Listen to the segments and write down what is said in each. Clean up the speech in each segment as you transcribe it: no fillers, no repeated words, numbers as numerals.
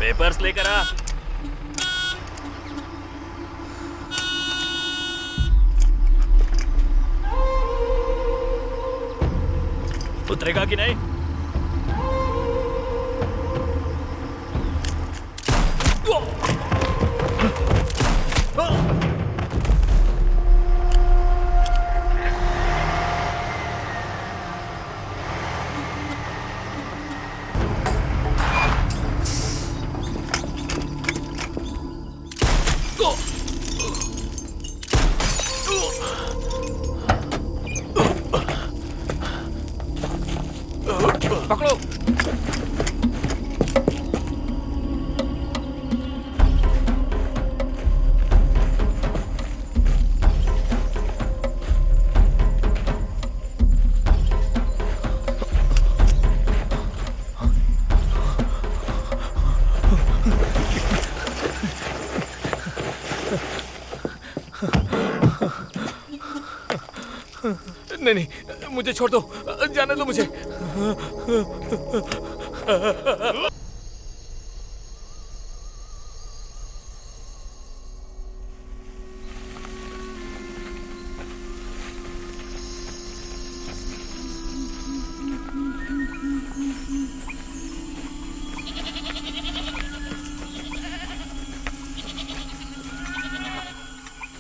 Papers लेकर आ। उतरेगा कि नहीं? पकड़ो। नहीं नहीं, मुझे छोड़ दो, जाने दो मुझे।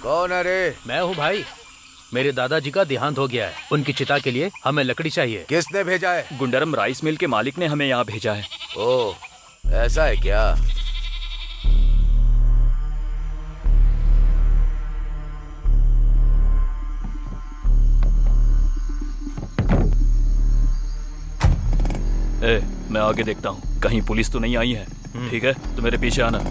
कौन है रे? मैं हूँ भाई। मेरे दादाजी का देहांत हो गया है, उनकी चिता के लिए हमें लकड़ी चाहिए। किसने भेजा है? गुंडरम राइस मिल के मालिक ने हमें यहाँ भेजा है। ओह, ऐसा है क्या? मैं आगे देखता हूँ, कहीं पुलिस तो नहीं आई है। ठीक है, तो मेरे पीछे आना।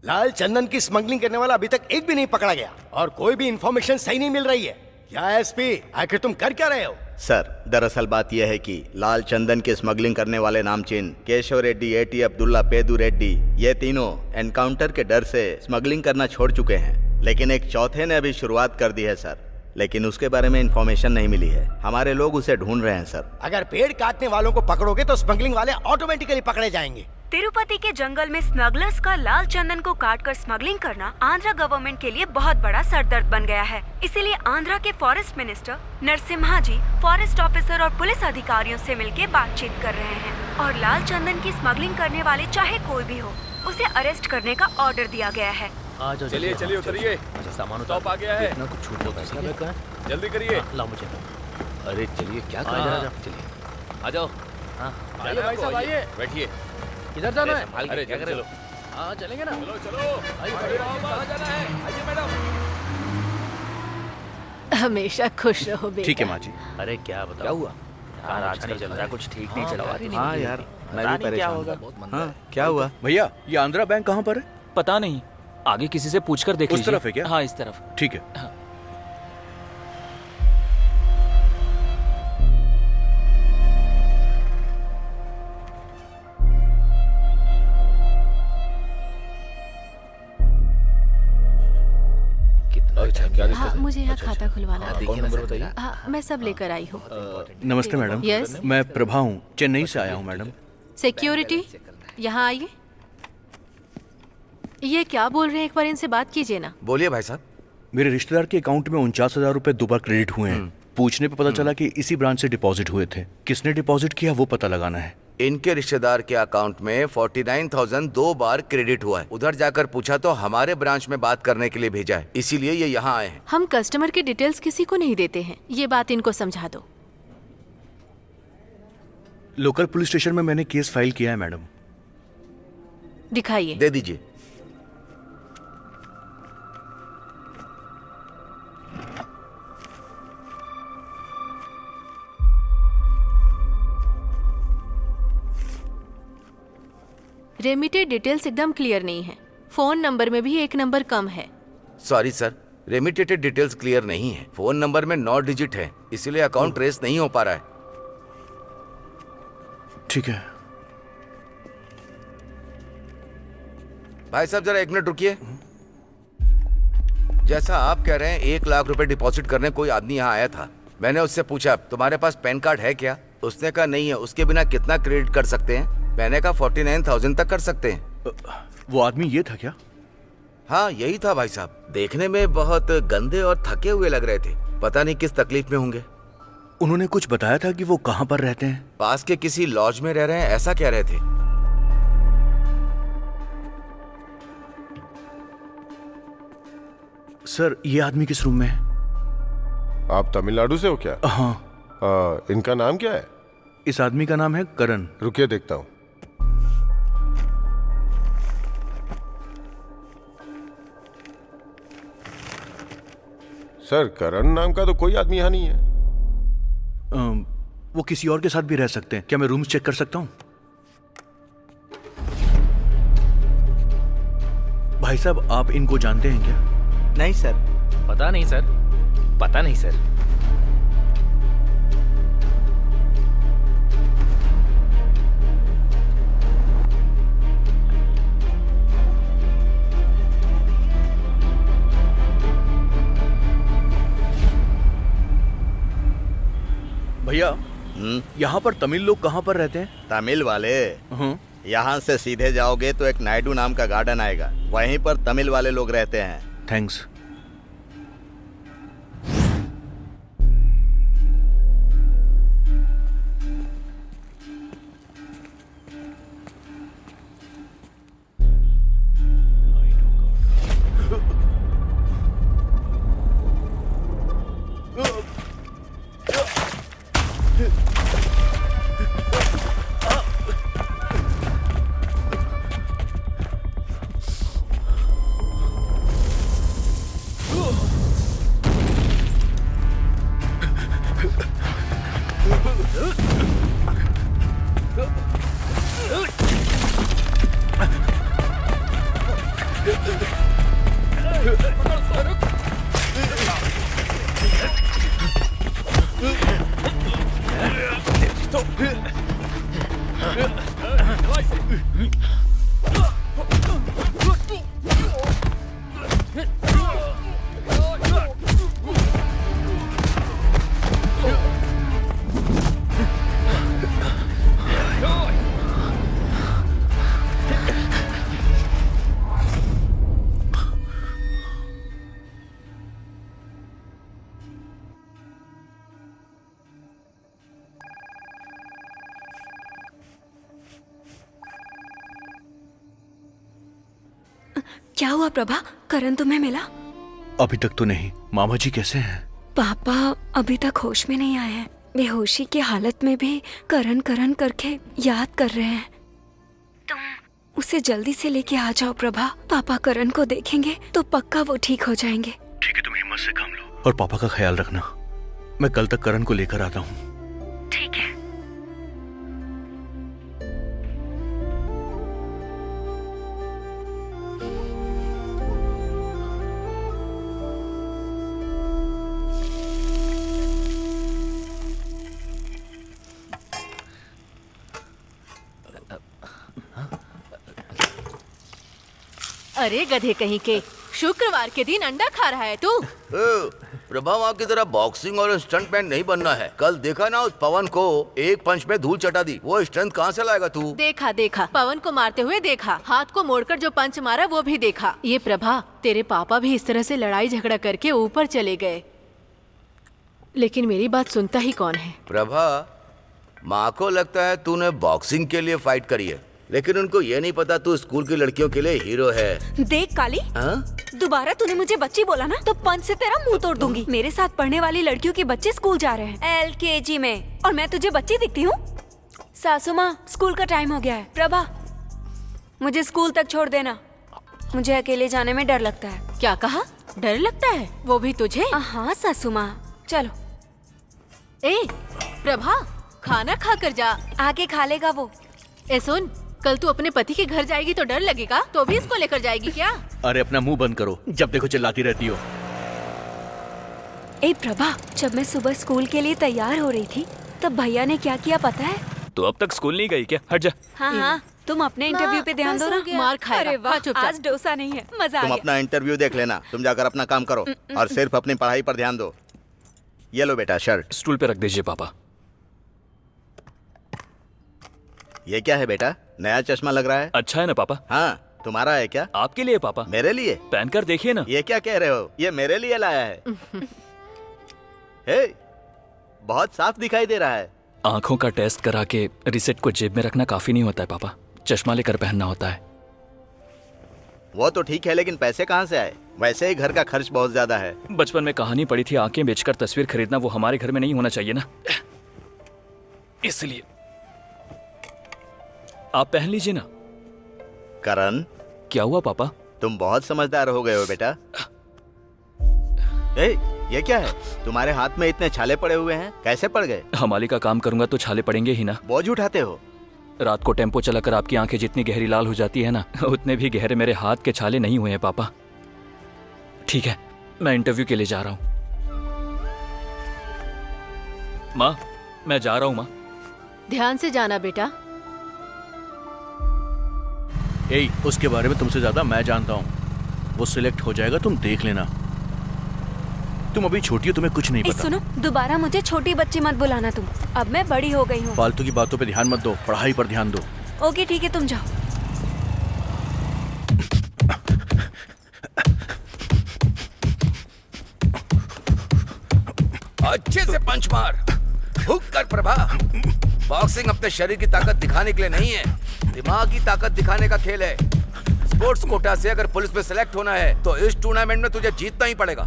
लाल चंदन की स्मगलिंग करने वाला अभी तक एक भी नहीं पकड़ा गया और कोई भी इंफॉर्मेशन सही नहीं मिल रही है। क्या एसपी, आखिर तुम कर क्या रहे हो? सर, दरअसल बात यह है कि लाल चंदन की स्मगलिंग करने वाले नामचीन केशव रेड्डी, एटी अब्दुल्ला, पेदू रेड्डी, ये तीनों एनकाउंटर के डर से स्मगलिंग करना छोड़ चुके हैं। लेकिन एक चौथे ने अभी शुरुआत कर दी है सर, लेकिन उसके बारे में इंफॉर्मेशन नहीं मिली है। हमारे लोग उसे ढूंढ रहे हैं सर। अगर पेड़ काटने वालों को पकड़ोगे तो स्मगलिंग वाले ऑटोमेटिकली पकड़े जाएंगे। तिरुपति के जंगल में स्मगलर्स का लाल चंदन को काटकर स्मगलिंग करना आंध्रा गवर्नमेंट के लिए बहुत बड़ा सरदर्द बन गया है। इसीलिए आंध्रा के फॉरेस्ट मिनिस्टर नरसिम्हा जी फॉरेस्ट ऑफिसर और पुलिस अधिकारियों से मिलकर बातचीत कर रहे हैं और लाल चंदन की स्मगलिंग करने वाले चाहे कोई भी हो, उसे अरेस्ट करने का ऑर्डर दिया गया है। चलिए चलिए उतरिए, सामान स्टॉप आ गया है। कुछ छूट दो पैसा, जल्दी करिए। ला मुझे। अरे चलिए, क्या आ जाओ, चलिए आ जाओ। हाँ, आइए भाई साहब, आइए, बैठिए। किधर जाना है? अरे चलो हाँ चलेंगे ना। चलो चलो, आइए, कहाँ जाना है? आइए मैडम। हमेशा खुश रहो बेटा। ठीक है माँ जी। अरे क्या बताओ, क्या हुआ? यार आजकल चल रहा है, कुछ ठीक नहीं चल रहा है। हाँ यार, मैं भी परेशान हूँ। हाँ, क्या हुआ? भैया, ये आंध्रा बैंक कहाँ पर है? पता नहीं, आगे किसी से पूछकर देख लीजिए। उस तरफ है क्या? हाँ, इस तरफ। ठीक है। हाँ। अच्छा, क्या दिक्कत हाँ, है? मुझे यहाँ खाता खुलवाना था। कौन नंबर बताइए? हाँ, मैं सब लेकर आई हूँ। नमस्ते मैडम। यस। मैं प्रभा हूँ, चेन्नई से आया हूँ मैडम। सिक्योरिटी, यहाँ आइए। ये क्या बोल रहे हैं, एक बार इनसे बात कीजिए ना। बोलिए भाई साहब। मेरे रिश्तेदार के अकाउंट में 49,000 रुपए दोबारा क्रेडिट हुए हैं। पूछने पे पता चला कि इसी ब्रांच से डिपॉजिट हुए थे। किसने डिपॉजिट किया वो पता लगाना है। इनके रिश्तेदार के अकाउंट में 49,000 2 बार क्रेडिट हुआ है। उधर जाकर पूछा तो हमारे ब्रांच में बात करने के लिए भेजा है, इसीलिए ये यहाँ आए हैं। हम कस्टमर की डिटेल्स किसी को नहीं देते हैं, ये बात इनको समझा दो। लोकल पुलिस स्टेशन में मैंने केस फाइल किया है मैडम। दिखाइए। दे दीजिए। रेमिटेड डिटेल्स एकदम क्लियर नहीं है। फोन नंबर में भी एक नंबर कम है। Sorry sir, remitted details clear नहीं है। फोन नंबर में 9 डिजिट है, इसीलिए अकाउंट ट्रेस नहीं हो पा रहा है। ठीक है। भाई साहब जरा 1 मिनट रुकिए। जैसा आप कह रहे हैं 1 लाख रुपए डिपॉजिट करने कोई आदमी यहाँ आया था। मैंने उससे पूछा तुम्हारे पास पैन कार्ड है क्या? उसने कहा नहीं है। उसके बिना कितना क्रेडिट कर सकते हैं? मैंने कहा 49,000 तक कर सकते हैं। वो आदमी ये था क्या? हाँ यही था भाई साहब। देखने में बहुत गंदे और थके हुए लग रहे थे। पता नहीं किस तकलीफ में होंगे। उन्होंने कुछ बताया था कि वो कहाँ पर रहते हैं? पास के किसी लॉज में रह रहे हैं ऐसा कह रहे थे। सर ये आदमी किस रूम में है? आप तमिलनाडु से हो क्या? हाँ। इनका नाम क्या है? इस आदमी का नाम है करण। रुकिए देखता हूँ। सर करण नाम का तो कोई आदमी यहाँ नहीं है। वो किसी और के साथ भी रह सकते हैं। क्या मैं रूम्स चेक कर सकता हूँ? भाई साहब आप इनको जानते हैं क्या? नहीं सर। पता नहीं सर। पता नहीं सर। भैया यहाँ पर तमिल लोग कहाँ पर रहते हैं? तमिल वाले यहाँ से सीधे जाओगे तो एक नायडू नाम का गार्डन आएगा, वहीं पर तमिल वाले लोग रहते हैं। थैंक्स। क्या हुआ प्रभा? करण तुम्हें मिला? अभी तक तो नहीं। मामा जी कैसे हैं? पापा अभी तक होश में नहीं आए हैं। बेहोशी की हालत में भी करण करण करके याद कर रहे हैं। तुम उसे जल्दी से लेके आ जाओ प्रभा। पापा करण को देखेंगे तो पक्का वो ठीक हो जाएंगे। ठीक है, तुम हिम्मत से काम लो और पापा का ख्याल रखना। मैं कल तक करण को लेकर आता हूँ। ठीक है। अरे गधे कहीं के, शुक्रवार के दिन अंडा खा रहा है तू? प्रभा वहाँ की तरह बॉक्सिंग और स्टंटमैन नहीं बनना है। कल देखा ना उस पवन को, एक पंच में धूल चटा दी। वो स्ट्रेंथ कहाँ से लाएगा तू? देखा देखा, पवन को मारते हुए देखा, हाथ को मोड़कर जो पंच मारा वो भी देखा। ये प्रभा, तेरे पापा भी इस तरह से लड़ाई झगड़ा करके ऊपर चले गए, लेकिन मेरी बात सुनता ही कौन है? प्रभा, माँ को लगता है तूने बॉक्सिंग के लिए फाइट करी है, लेकिन उनको ये नहीं पता तू स्कूल की लड़कियों के लिए हीरो है। देख काली, दोबारा तूने मुझे बच्ची बोला ना तो पंच से तेरा मुंह तोड़ दूंगी। मेरे साथ पढ़ने वाली लड़कियों के बच्चे स्कूल जा रहे हैं LKG में, और मैं तुझे बच्ची दिखती हूँ? सासू माँ, स्कूल का टाइम हो गया है। प्रभा, मुझे स्कूल तक छोड़ देना। मुझे अकेले जाने में डर लगता है। क्या कहा? डर लगता है? वो भी तुझे? हाँ सासू माँ, चलो। ए प्रभा, खाना खा कर जा। आके खा लेगा वो। ए सुन, कल तू अपने पति के घर जाएगी तो डर लगेगा, तो भी इसको लेकर जाएगी क्या? अरे अपना मुंह बंद करो, जब देखो चिल्लाती रहती हो। ए प्रभा, जब मैं सुबह स्कूल के लिए तैयार हो रही थी तब भैया ने क्या किया पता है? तो अब तक स्कूल नहीं गई क्या? हट जा। हाँ हाँ, तुम अपने इंटरव्यू पे ध्यान दो ना। मार खाएगा। अरे वाह, हाँ, चुपचाप। आज डोसा नहीं है, मजा आ तुम गया। अपना इंटरव्यू देख लेना, तुम जाकर अपना काम करो और सिर्फ अपनी पढ़ाई पर ध्यान दो। ये लो बेटा शर्ट। स्टूल पे रख दीजिए पापा। ये क्या है बेटा? नया चश्मा लग रहा है। अच्छा है ना पापा? हाँ, तुम्हारा है क्या? आपके लिए पापा। मेरे लिए? पहन कर देखिए ना। ये क्या कह रहे हो? ये मेरे लिए लाया है। हे, बहुत साफ दिखाई दे रहा है। आंखों का टेस्ट करा के रिसेट को जेब में रखना काफी नहीं होता है पापा, चश्मा लेकर पहनना होता है। वो तो ठीक है, लेकिन पैसे कहाँ से आए? वैसे ही घर का खर्च बहुत ज्यादा है। बचपन में कहानी पढ़ी थी, आंखें बेचकर तस्वीर खरीदना वो हमारे घर में नहीं होना चाहिए ना, इसलिए आप पहन लीजिए ना। करण, क्या हुआ पापा? तुम बहुत समझदार हो गए हो बेटा। ए, ये क्या है? तुम्हारे हाथ में इतने छाले पड़े हुए हैं, कैसे पड़ गए? हमाली का काम करूंगा तो छाले पड़ेंगे ही ना। बोझ उठाते हो? रात को टेम्पो चलाकर आपकी आंखें जितनी गहरी लाल हो जाती है ना, उतने भी गहरे मेरे हाथ के छाले नहीं हुए हैं पापा। ठीक है, मैं इंटरव्यू के लिए जा रहा हूँ। माँ, मैं जा रहा हूँ माँ। ध्यान से जाना बेटा। ए, उसके बारे में तुमसे ज्यादा मैं जानता हूँ। वो सिलेक्ट हो जाएगा, तुम देख लेना। तुम अभी छोटी हो, तुम्हें कुछ नहीं पता। सुनो, दोबारा मुझे छोटी बच्ची मत बुलाना तुम। अब मैं बड़ी हो गई हूँ। फालतू की बातों पे ध्यान मत दो, पढ़ाई पर ध्यान दो। ओके ठीक है, तुम जाओ। अच्छे से पंच मार, हुक कर प्रभा। बॉक्सिंग अपने शरीर की ताकत दिखाने के लिए नहीं है, दिमाग की ताकत दिखाने का खेल है। स्पोर्ट्स कोटा से अगर पुलिस में सिलेक्ट होना है तो इस टूर्नामेंट में तुझे जीतना ही पड़ेगा।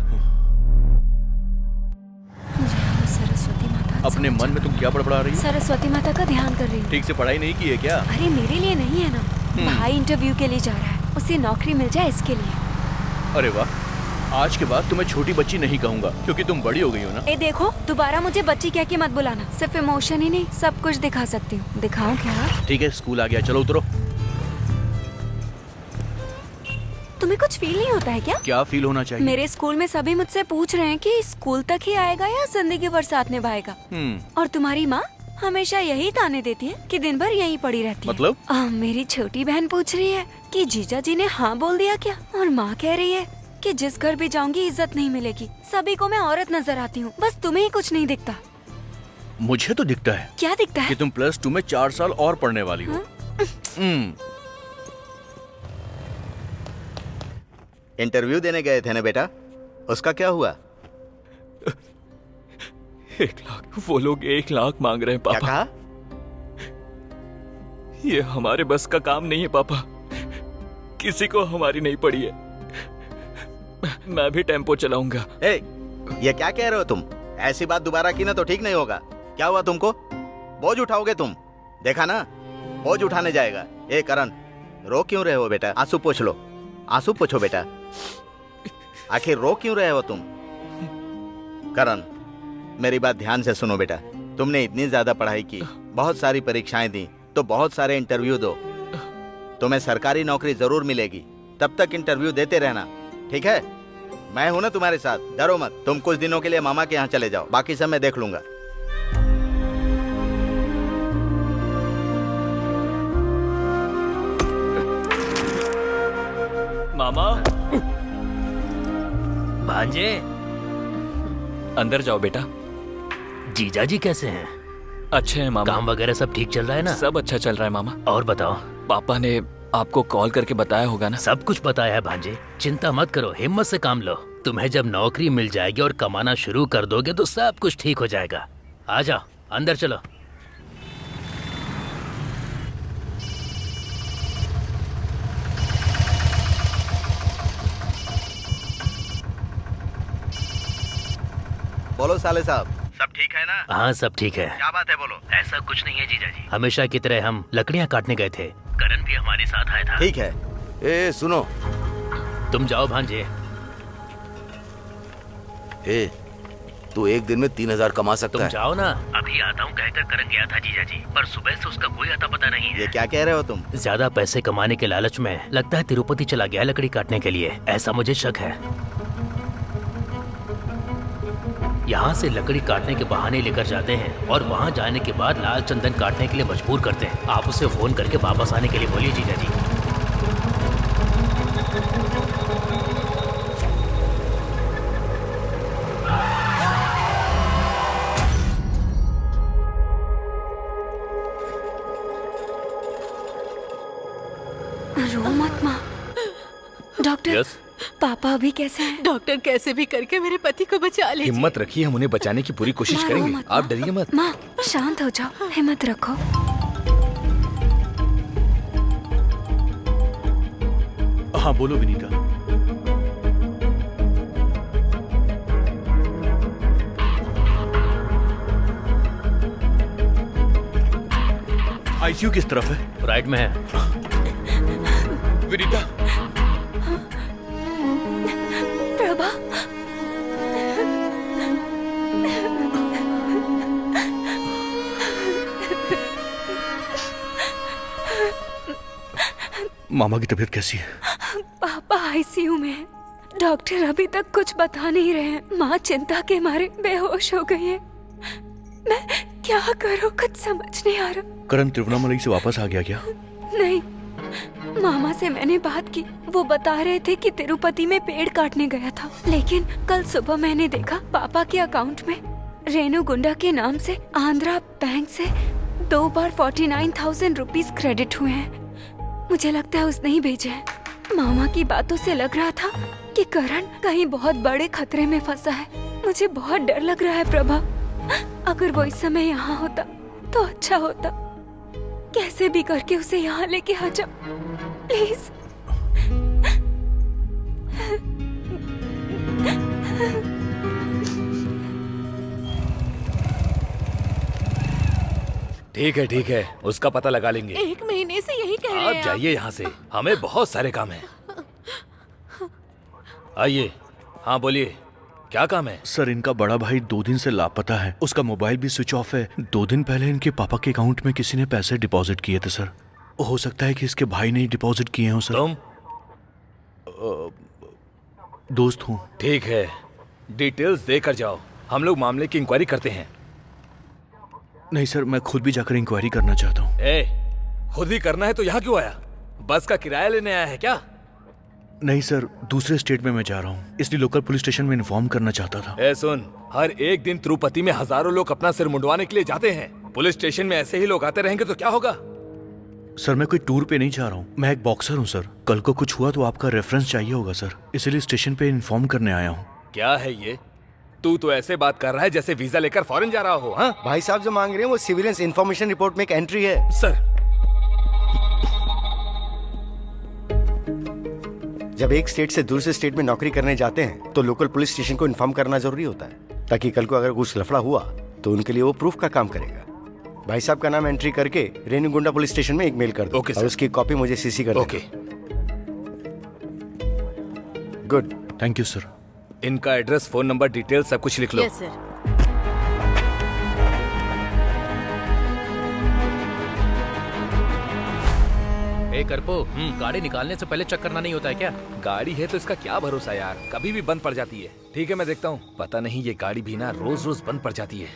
सरस्वती माता। अपने मन में तुम क्या बड़बड़ा रही हो? सरस्वती माता का ध्यान कर रही हूँ। ठीक से पढ़ाई नहीं की है क्या? अरे मेरे लिए नहीं है ना, भाई इंटरव्यू के लिए जा रहा है, उसे नौकरी मिल जाए इसके लिए। अरे वाह, आज के बाद तुम्हें छोटी बच्ची नहीं कहूंगा, क्योंकि तुम बड़ी हो गई हो ना। ए देखो, दोबारा मुझे बच्ची कह के मत बुलाना। सिर्फ इमोशन ही नहीं, सब कुछ दिखा सकती हूँ। दिखाओ क्या? ठीक है, स्कूल आ गया, चलो उतरो। तुम्हें कुछ फील नहीं होता है क्या? क्या फील होना चाहिए? मेरे स्कूल में सभी मुझसे पूछ रहे हैं कि स्कूल तक ही आएगा या जिंदगी भर साथ निभाएगा। और तुम्हारी माँ हमेशा यही ताने देती है कि दिन भर यहीं पड़ी रहती मतलब? है। मेरी छोटी बहन पूछ रही है कि जीजा जी ने हाँ बोल दिया क्या, और माँ कह रही है कि जिस घर भी जाऊंगी इज्जत नहीं मिलेगी। सभी को मैं औरत नजर आती हूँ, बस तुम्हें ही कुछ नहीं दिखता। मुझे तो दिखता है। क्या दिखता है? कि तुम +2 में 4 साल और पढ़ने वाली हो। इंटरव्यू देने गए थे ना बेटा, उसका क्या हुआ? 1 लाख? वो लोग 1 लाख मांग रहे हैं क्या पापा। कहा? ये हमारे बस का काम नहीं है पापा, किसी को हमारी नहीं पड़ी है। मैं भी टेम्पो चलाऊंगा। ए, ये क्या कह रहे हो तुम? ऐसी बात दोबारा की ना तो ठीक नहीं होगा। क्या हुआ तुमको? बोझ उठाओगे तुम? देखा ना, बोझ उठाने जाएगा। ए करण, रो क्यों रहे हो बेटा? आंसू पोंछ लो, आंसू पोंछो बेटा। आखिर रो क्यों रहे हो तुम? करण, मेरी बात ध्यान से सुनो बेटा। तुमने इतनी ज्यादा पढ़ाई की, बहुत सारी परीक्षाएं दी, तो बहुत सारे इंटरव्यू दो। तुम्हें सरकारी नौकरी जरूर मिलेगी, तब तक इंटरव्यू देते रहना, ठीक है? मैं हूं ना तुम्हारे साथ, डरो मत। तुम कुछ दिनों के लिए मामा के यहाँ चले जाओ, बाकी सब मैं देख लूंगा। मामा, भांजे, अंदर जाओ बेटा। जीजा जी कैसे हैं? अच्छे हैं मामा। काम वगैरह सब ठीक चल रहा है ना? सब अच्छा चल रहा है मामा। और बताओ। पापा ने आपको कॉल करके बताया होगा ना? सब कुछ बताया है भांजे, चिंता मत करो, हिम्मत से काम लो। तुम्हें जब नौकरी मिल जाएगी और कमाना शुरू कर दोगे तो सब कुछ ठीक हो जाएगा। आ जाओ, अंदर चलो। बोलो साले साहब, सब ठीक है ना? हाँ सब ठीक है। क्या बात है, बोलो। ऐसा कुछ नहीं है जीजा जी, हमेशा की तरह हम लकड़ियाँ काटने गए थे, करण भी हमारे साथ आया था। ठीक है। ए सुनो, तुम जाओ भांजे। ए तू एक दिन में 3,000 कमा सकता तुम है। जाओ ना। अभी आता हूँ कहकर करण गया था जीजा जी, पर सुबह से उसका कोई अता पता नहीं है। ये क्या कह रहे हो तुम? ज्यादा पैसे कमाने के लालच में लगता है तिरुपति चला गया लकड़ी काटने के लिए, ऐसा मुझे शक है। यहाँ से लकड़ी काटने के बहाने लेकर जाते हैं और वहाँ जाने के बाद लाल चंदन काटने के लिए मजबूर करते हैं। आप उसे फोन करके वापस आने के लिए बोलिए जीजा जी। रो मत माँ। डॉक्टर, यस, पापा अभी कैसे हैं? डॉक्टर कैसे भी करके मेरे पति को बचा लीजिए। हिम्मत रखिए, हम उन्हें बचाने की पूरी कोशिश माँ, रो करेंगे। मत, आप माँ। डरिए मत। माँ शांत हो जाओ, हिम्मत रखो। हाँ बोलो विनीता। आईसीयू किस तरफ है? राइट में है। विनीता, प्रभा, मामा की तबीयत कैसी है? पापा आईसीयू में है। डॉक्टर अभी तक कुछ बता नहीं रहे हैं। माँ चिंता के मारे बेहोश हो गई है। मैं क्या करूँ, कुछ समझ नहीं आ रहा। करण तिरुवन्नामलई से वापस आ गया क्या? नहीं, मामा से मैंने बात की। वो बता रहे थे कि तिरुपति में पेड़ काटने गया था, लेकिन कल सुबह मैंने देखा पापा के अकाउंट में रेणु गुंडा के नाम से आंध्रा बैंक से 2 बार 49,000 रुपीस क्रेडिट हुए हैं। मुझे लगता है उसने ही भेजे हैं। मामा की बातों से लग रहा था कि करण कहीं बहुत बड़े खतरे में फंसा है। मुझे बहुत डर लग रहा है प्रभा। अगर वो इस समय यहाँ होता तो अच्छा होता। कैसे भी करके उसे यहाँ लेके आ जाओ प्लीज। ठीक है, उसका पता लगा लेंगे। 1 महीने से यही कह रहे आप हैं। जाइए यहाँ से, हमें बहुत सारे काम हैं। आइए। हाँ बोलिए, क्या काम है? सर इनका बड़ा भाई 2 दिन से लापता है। उसका मोबाइल भी स्विच ऑफ है। 2 दिन पहले इनके पापा के अकाउंट में किसी ने पैसे डिपॉजिट किए थे सर। हो सकता है कि इसके भाई ने डिपॉजिट किए हो सर। तुम? दोस्त हूँ। ठीक है, डिटेल्स देकर जाओ, हम लोग मामले की इंक्वायरी करते हैं। नहीं सर, मैं खुद भी जाकर इंक्वायरी करना चाहता हूँ। खुद ही करना है तो यहाँ क्यों आया? बस का किराया लेने आया है क्या? नहीं सर, दूसरे स्टेट में मैं जा रहा हूँ, इसलिए लोकल पुलिस स्टेशन में इन्फॉर्म करना चाहता था। सुन, हर एक दिन तिरुपति में हजारों लोग अपना सिर मुंडवाने के लिए जाते हैं। पुलिस स्टेशन में ऐसे ही लोग आते रहेंगे तो क्या होगा? सर मैं कोई टूर पे नहीं जा रहा हूँ, मैं एक बॉक्सर हूँ सर। कल को कुछ हुआ तो आपका रेफरेंस चाहिए होगा सर, इसलिए स्टेशन पे इन्फॉर्म करने आया हूँ। क्या है ये? तू तो ऐसे बात कर रहा है जैसे वीजा लेकर फॉरेन जा रहा हो। हाँ भाई साहब जो मांग रहे हैं वो सिविलियंस इंफॉर्मेशन रिपोर्ट में एक एंट्री है। सर, जब एक स्टेट से दूसरे स्टेट में नौकरी करने जाते हैं तो लोकल पुलिस स्टेशन को इन्फॉर्म करना जरूरी होता है, ताकि कल को अगर कुछ लफड़ा हुआ तो उनके लिए वो प्रूफ का काम करेगा। भाई साहब का नाम एंट्री करके रेणुगुंडा पुलिस स्टेशन में एक मेल कर दो। ओके, और उसकी कॉपी मुझे सीसी कर okay. Good, thank you sir. इनका एड्रेस, फोन नंबर, डिटेल सब कुछ लिख लो। Yes sir. करपो, गाड़ी निकालने से पहले चेक करना नहीं होता है क्या? गाड़ी है तो इसका क्या भरोसा यार, कभी भी बंद पड़ जाती है। ठीक है मैं देखता हूँ। पता नहीं ये गाड़ी भी ना रोज रोज बंद पड़ जाती है।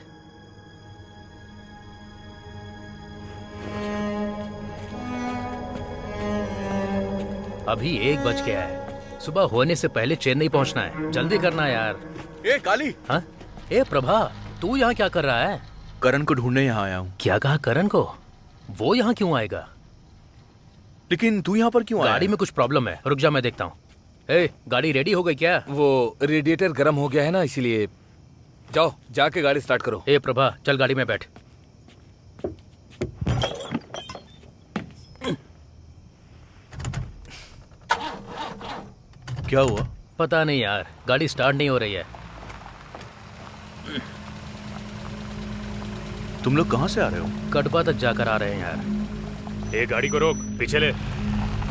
अभी 1 बज गया है। सुबह होने से पहले चेन्नई पहुंचना है, जल्दी करना यार। ए काली। हाँ? ए प्रभा, तू यहाँ क्या कर रहा है? करण को ढूंढने यहाँ आया हूँ। क्या कहा करण को? वो यहाँ क्यों आएगा? लेकिन तू यहाँ पर क्यों आया? गाड़ी में कुछ प्रॉब्लम है, रुक जा मैं देखता हूँ। ए, गाड़ी रेडी हो गई क्या? वो रेडिएटर गर्म हो गया है ना, इसीलिए। जाओ जाके गाड़ी स्टार्ट करो। ए प्रभा, चल गाड़ी में बैठ। क्या हुआ? पता नहीं यार, गाड़ी स्टार्ट नहीं हो रही है। तुम लोग कहाँ से आ रहे हो? कटवा तक जाकर आ रहे हैं यार। ए गाड़ी को रोक, पीछे ले।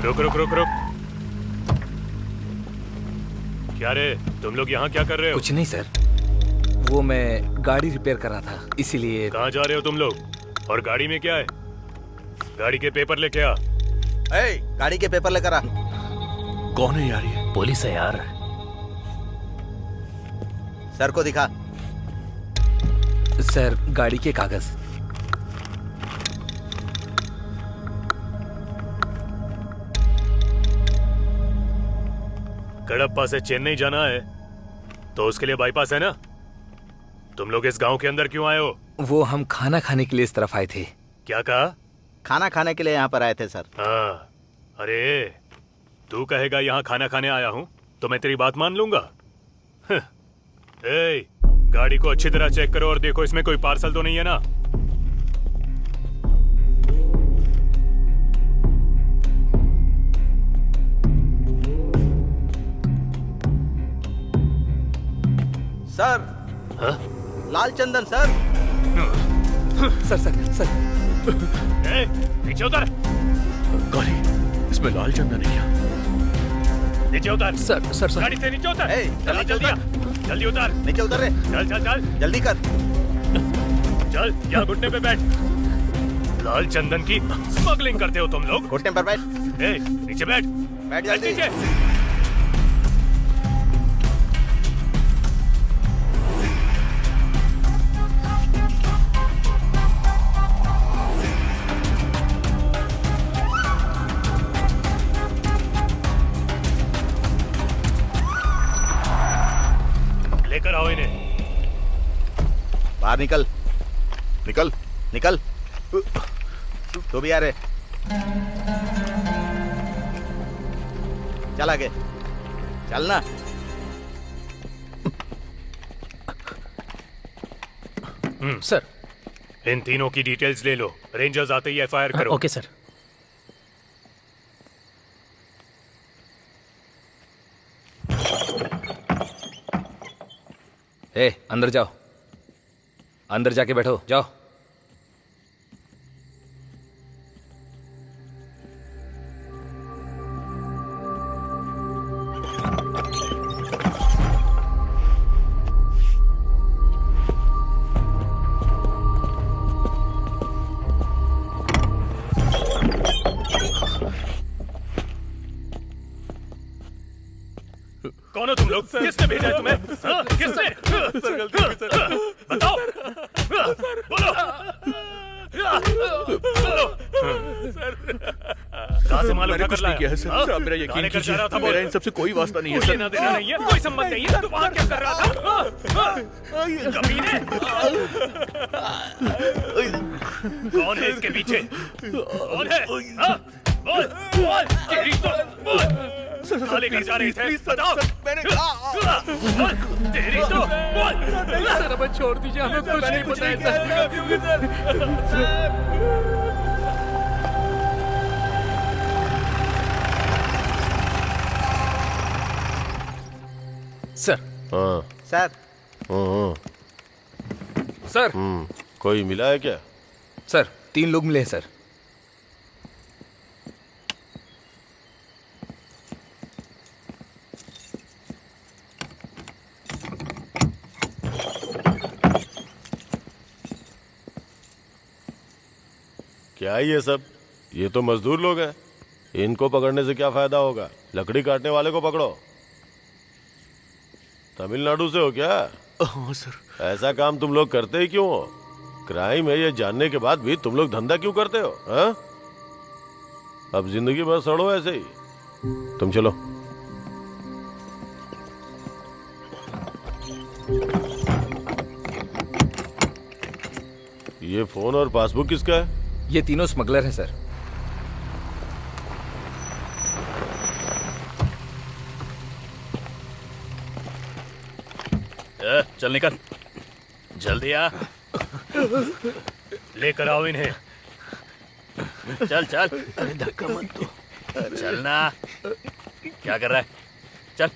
रुक रुक रुक रुक। क्या रे, तुम लोग यहाँ क्या कर रहे हो? कुछ नहीं सर, वो मैं गाड़ी रिपेयर कर रहा था, इसीलिए। कहाँ जा रहे हो तुम लोग? और गाड़ी में क्या है? गाड़ी के पेपर लेके आ। गाड़ी के पेपर लेकर आ। कौन है यार ये? पुलिस है यार। सर को दिखा। सर गाड़ी के कागज। कडप्पा से चेन्नई जाना है तो उसके लिए बाईपास है ना? तुम लोग इस गांव के अंदर क्यों आए हो? वो हम खाना खाने के लिए इस तरफ आए थे। क्या कहा? खाना खाने के लिए यहाँ पर आए थे सर। हाँ, अरे तू कहेगा यहाँ खाना खाने आया हूँ तो मैं तेरी बात मान लूंगा? ए, गाड़ी को अच्छी तरह चेक करो और देखो इसमें कोई पार्सल तो नहीं है ना? सर। हाँ? लाल चंदन सर। Sir sir sir. ए, नीचे उतर। गाड़ी, इसमें लाल चंदन है क्या? नीचे उतर। Sir sir sir. गाड़ी से नीचे उतर। जल्दी जल्दी जल्दी उतर। नीचे उतर रे। चल चल चल जल्दी कर। चल, यहाँ घुटने पे बैठ। लाल चंदन की स्मगलिंग करते हो तुम लोग? घुटने पर बैठ। ए, नीचे बैठ। बैठ जल्दी। नीचे। लेकर आओ इन्हें। बाहर निकल। निकल। निकल। तू भी आ रे। चल आगे। चल ना। सर, इन तीनों की डिटेल्स ले लो। रेंजर्स आते ही एफआईआर करो। Okay sir. ए, अंदर जाओ। अंदर जाके बैठो, जाओ। कौन हो तुम लोग? किसने भेजा है तुम्हें? हाँ? किसने? बताओ। बोलो। बोलो। कहाँ से मालूम मैंने क्या कुछ कर नहीं किया है सर। हाँ? सर, आप मेरा कहाँ यकीन लेकर जा कीजिए। रहा था? मेरा बोल। इन सबसे कोई वास्ता नहीं है कोई सर। लेना देना नहीं है, कोई संबंध नहीं है। तू वहाँ क्या कर रहा था? हाँ? हाँ? कमीने। कौन है इसके पीछे? कौन है? हाँ? बोल, बोल, तेरी तो बोल। साले कहीं जा रहे थे? बताओ। मैंने बोल, तेरी तो बोल। सर हमें छोड़ दीजिए, हमें कुछ नहीं पता है सर। हाँ। सर। सर। कोई मिला है क्या? सर 3 लोग मिले हैं सर। क्या है ये सब? ये तो मजदूर लोग हैं। इनको पकड़ने से क्या फायदा होगा? लकड़ी काटने वाले को पकड़ो। तमिलनाडु से हो क्या? हाँ सर। ऐसा काम तुम लोग करते ही क्यों हो? क्राइम है ये जानने के बाद भी तुम लोग धंधा क्यों करते हो? हाँ? अब जिंदगी भर सड़ो ऐसे ही। तुम चलो। ये फोन और पासबुक किसका है? ये तीनों स्मगलर हैं सर। चल निकल, जल्दी आ। लेकर आओ इन्हें। चल चल। अरे धक्का मत दो। चलना। क्या कर रहा है? चल।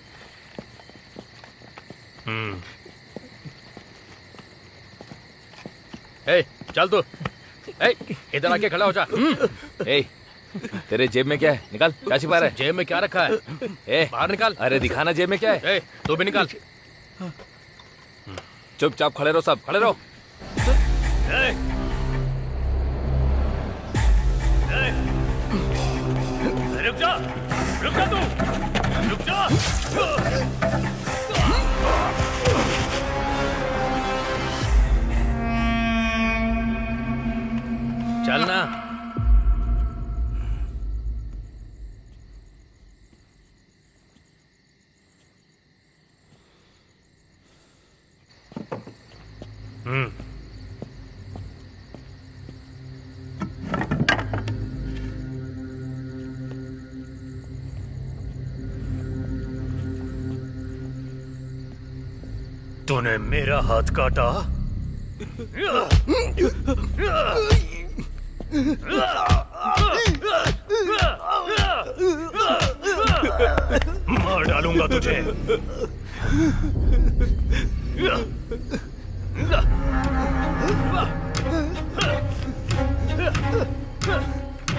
ए, चल तू। ए, इधर आके खड़ा हो जा। ए, तेरे जेब में क्या है? निकाल, क्या छिपा रहा है? जेब में क्या रखा है? ए, बाहर निकाल। अरे दिखाना जेब में क्या है? ए, तू भी निकाल। चुपचाप खड़े रहो, सब खड़े रहो। रुक जा तू, रुक जा। चलना। तूने मेरा हाथ काटा। मार डालूंगा तुझे।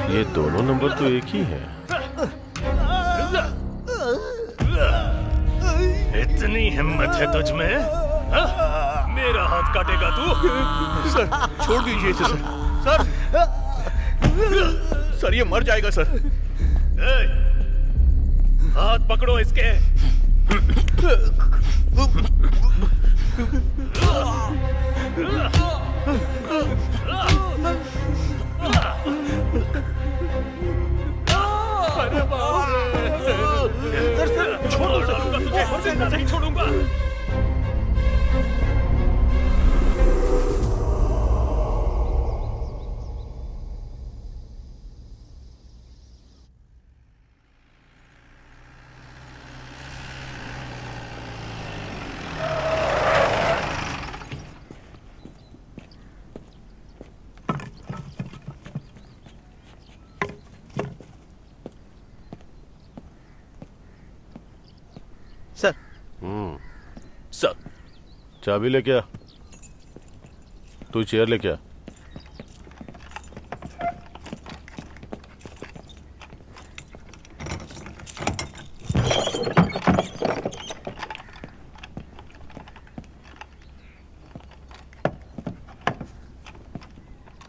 ये दोनों नंबर तो एक ही है। इतनी हिम्मत है तुझ में? हाँ? मेरा हाथ काटेगा तू? सर छोड़ दीजिए इसे सर। सर ये मर जाएगा सर। ए, हाथ पकड़ो इसके। छोड़ डालूंगा तुझे, जिंदा नहीं छोड़ूंगा। सर। सर चाबी लेके आ। तू चेयर लेके आ।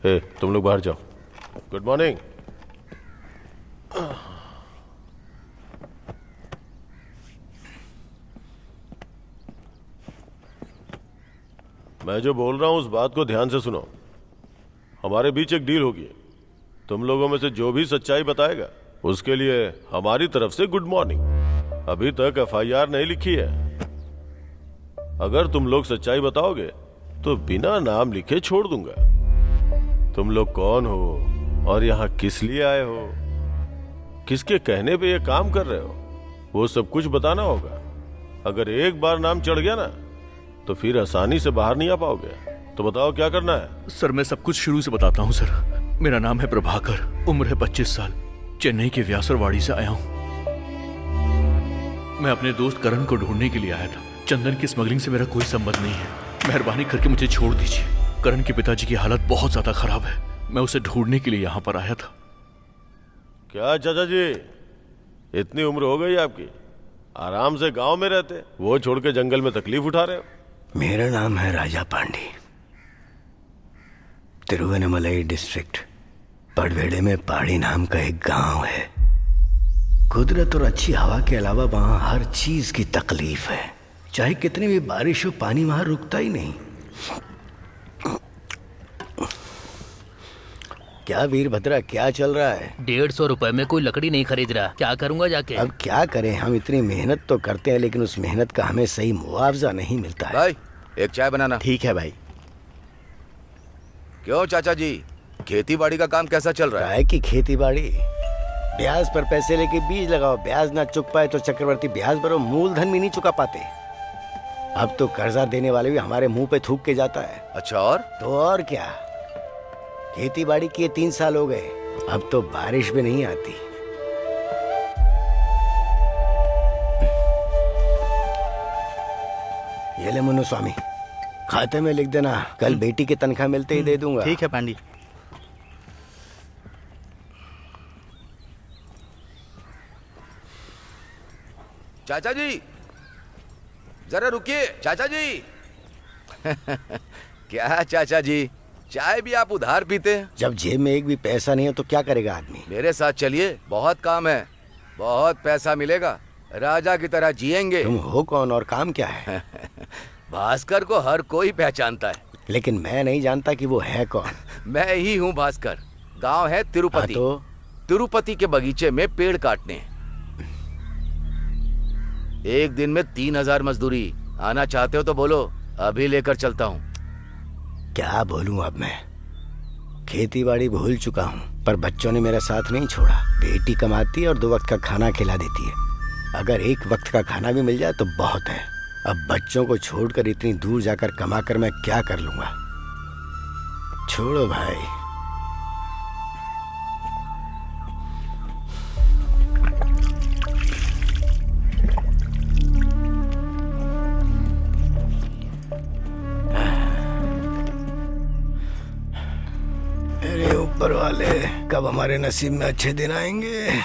ए, तुम लोग बाहर जाओ। Good morning. मैं जो बोल रहा हूं उस बात को ध्यान से सुनो। हमारे बीच एक डील होगी। तुम लोगों में से जो भी सच्चाई बताएगा उसके लिए हमारी तरफ से गुड मॉर्निंग। अभी तक एफआईआर नहीं लिखी है। अगर तुम लोग सच्चाई बताओगे तो बिना नाम लिखे छोड़ दूंगा। तुम लोग कौन हो और यहाँ किस लिए आए हो, किसके कहने पे ये काम कर रहे हो, वो सब कुछ बताना होगा। अगर एक बार नाम चढ़ गया ना तो फिर आसानी से बाहर नहीं आ पाओगे। तो बताओ क्या करना है? सर मैं सब कुछ शुरू से बताता हूँ सर। मेरा नाम है प्रभाकर, उम्र है 25 साल, चेन्नई के व्यासरवाड़ी से आया हूँ। मैं अपने दोस्त करण को ढूंढने के लिए आया था। चंदन की स्मगलिंग से मेरा कोई संबंध नहीं है। मेहरबानी करके मुझे छोड़ दीजिए। करण के पिताजी की हालत बहुत ज्यादा खराब है। मैं उसे ढूंढने के लिए यहाँ पर आया था। क्या चाचा जी, इतनी उम्र हो गई आपकी, आराम से गांव में रहते, वो छोड़ के जंगल में तकलीफ उठा रहे हो? मेरा नाम है राजा पांडे, तिरुवन्नमलई डिस्ट्रिक्ट पड़वेड़े में पहाड़ी नाम का एक गांव है। कुदरत और अच्छी हवा के अलावा वहां हर चीज की तकलीफ है। चाहे कितनी भी बारिश हो, पानी वहां रुकता ही नहीं। क्या वीरभद्रा, क्या चल रहा है? 150 रुपए में कोई लकड़ी नहीं खरीद रहा। क्या करूंगा जाके? अब क्या करें, हम इतनी मेहनत तो करते हैं लेकिन उस मेहनत का हमें सही मुआवजा नहीं मिलता है। भाई एक चाय बनाना। ठीक है भाई। क्यों चाचा जी, खेती बाड़ी का काम कैसा चल रहा है? काय की खेती बाड़ी? ब्याज पर पैसे लेके बीज लगाओ, ब्याज ना चुक पाए तो चक्रवर्ती ब्याज भरो, मूलधन भी नहीं चुका पाते। अब तो कर्जा देने वाले भी हमारे मुंह पे थूक के जाता है। अच्छा, और तो और क्या, खेती बाड़ी किए 3 साल हो गए, अब तो बारिश भी नहीं आती। ये ले मुन्नू स्वामी, खाते में लिख देना, कल बेटी की तनख्वाह मिलते ही दे दूंगा। ठीक है पांडी। चाचा जी, जरा रुकिए चाचा जी। क्या चाचा जी, चाय भी आप उधार पीते हैं? जब जेब में एक भी पैसा नहीं है तो क्या करेगा आदमी? मेरे साथ चलिए, बहुत काम है, बहुत पैसा मिलेगा, राजा की तरह जिएंगे। तुम हो कौन और काम क्या है? भास्कर को हर कोई पहचानता है, लेकिन मैं नहीं जानता कि वो है कौन। मैं ही हूँ भास्कर। गांव है तिरुपति। तो तिरुपति के बगीचे में पेड़ काटने, एक दिन में 3000 मजदूरी। आना चाहते हो तो बोलो, अभी लेकर चलता हूँ। क्या बोलूं अब मैं? खेती बाड़ी भूल चुका हूँ, पर बच्चों ने मेरा साथ नहीं छोड़ा। बेटी कमाती है और 2 वक्त का खाना खिला देती है। अगर 1 वक्त का खाना भी मिल जाए तो बहुत है। अब बच्चों को छोड़कर इतनी दूर जाकर कमाकर मैं क्या कर लूंगा? छोड़ो भाई। अरे ऊपर वाले, कब हमारे नसीब में अच्छे दिन आएंगे?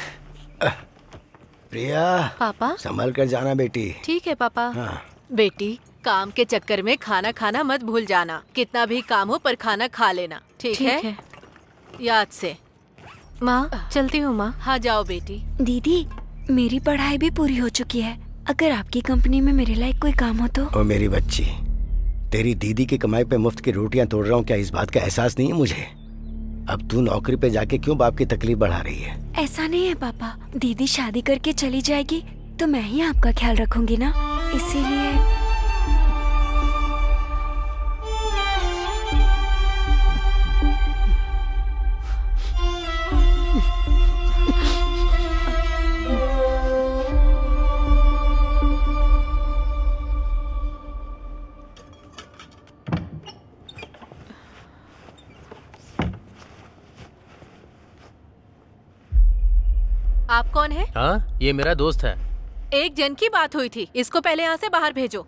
प्रिया, पापा संभल कर जाना बेटी। ठीक है पापा। हाँ। बेटी, काम के चक्कर में खाना खाना मत भूल जाना। कितना भी काम हो पर खाना खा लेना, ठीक है? याद से। माँ चलती हूँ माँ। हाँ जाओ बेटी। दीदी, मेरी पढ़ाई भी पूरी हो चुकी है। अगर आपकी कंपनी में मेरे लायक कोई काम हो तो। ओ मेरी बच्ची, तेरी दीदी की कमाई पे मुफ्त की रोटियां तोड़ रहा हूँ, क्या इस बात का एहसास नहीं है मुझे? अब तू नौकरी पे जाके क्यों बाप की तकलीफ बढ़ा रही है? ऐसा नहीं है पापा, दीदी शादी करके चली जाएगी तो मैं ही आपका ख्याल रखूंगी ना, इसीलिए। आप कौन है? हाँ, ये मेरा दोस्त है। एक जन की बात हुई थी, इसको पहले यहाँ से बाहर भेजो।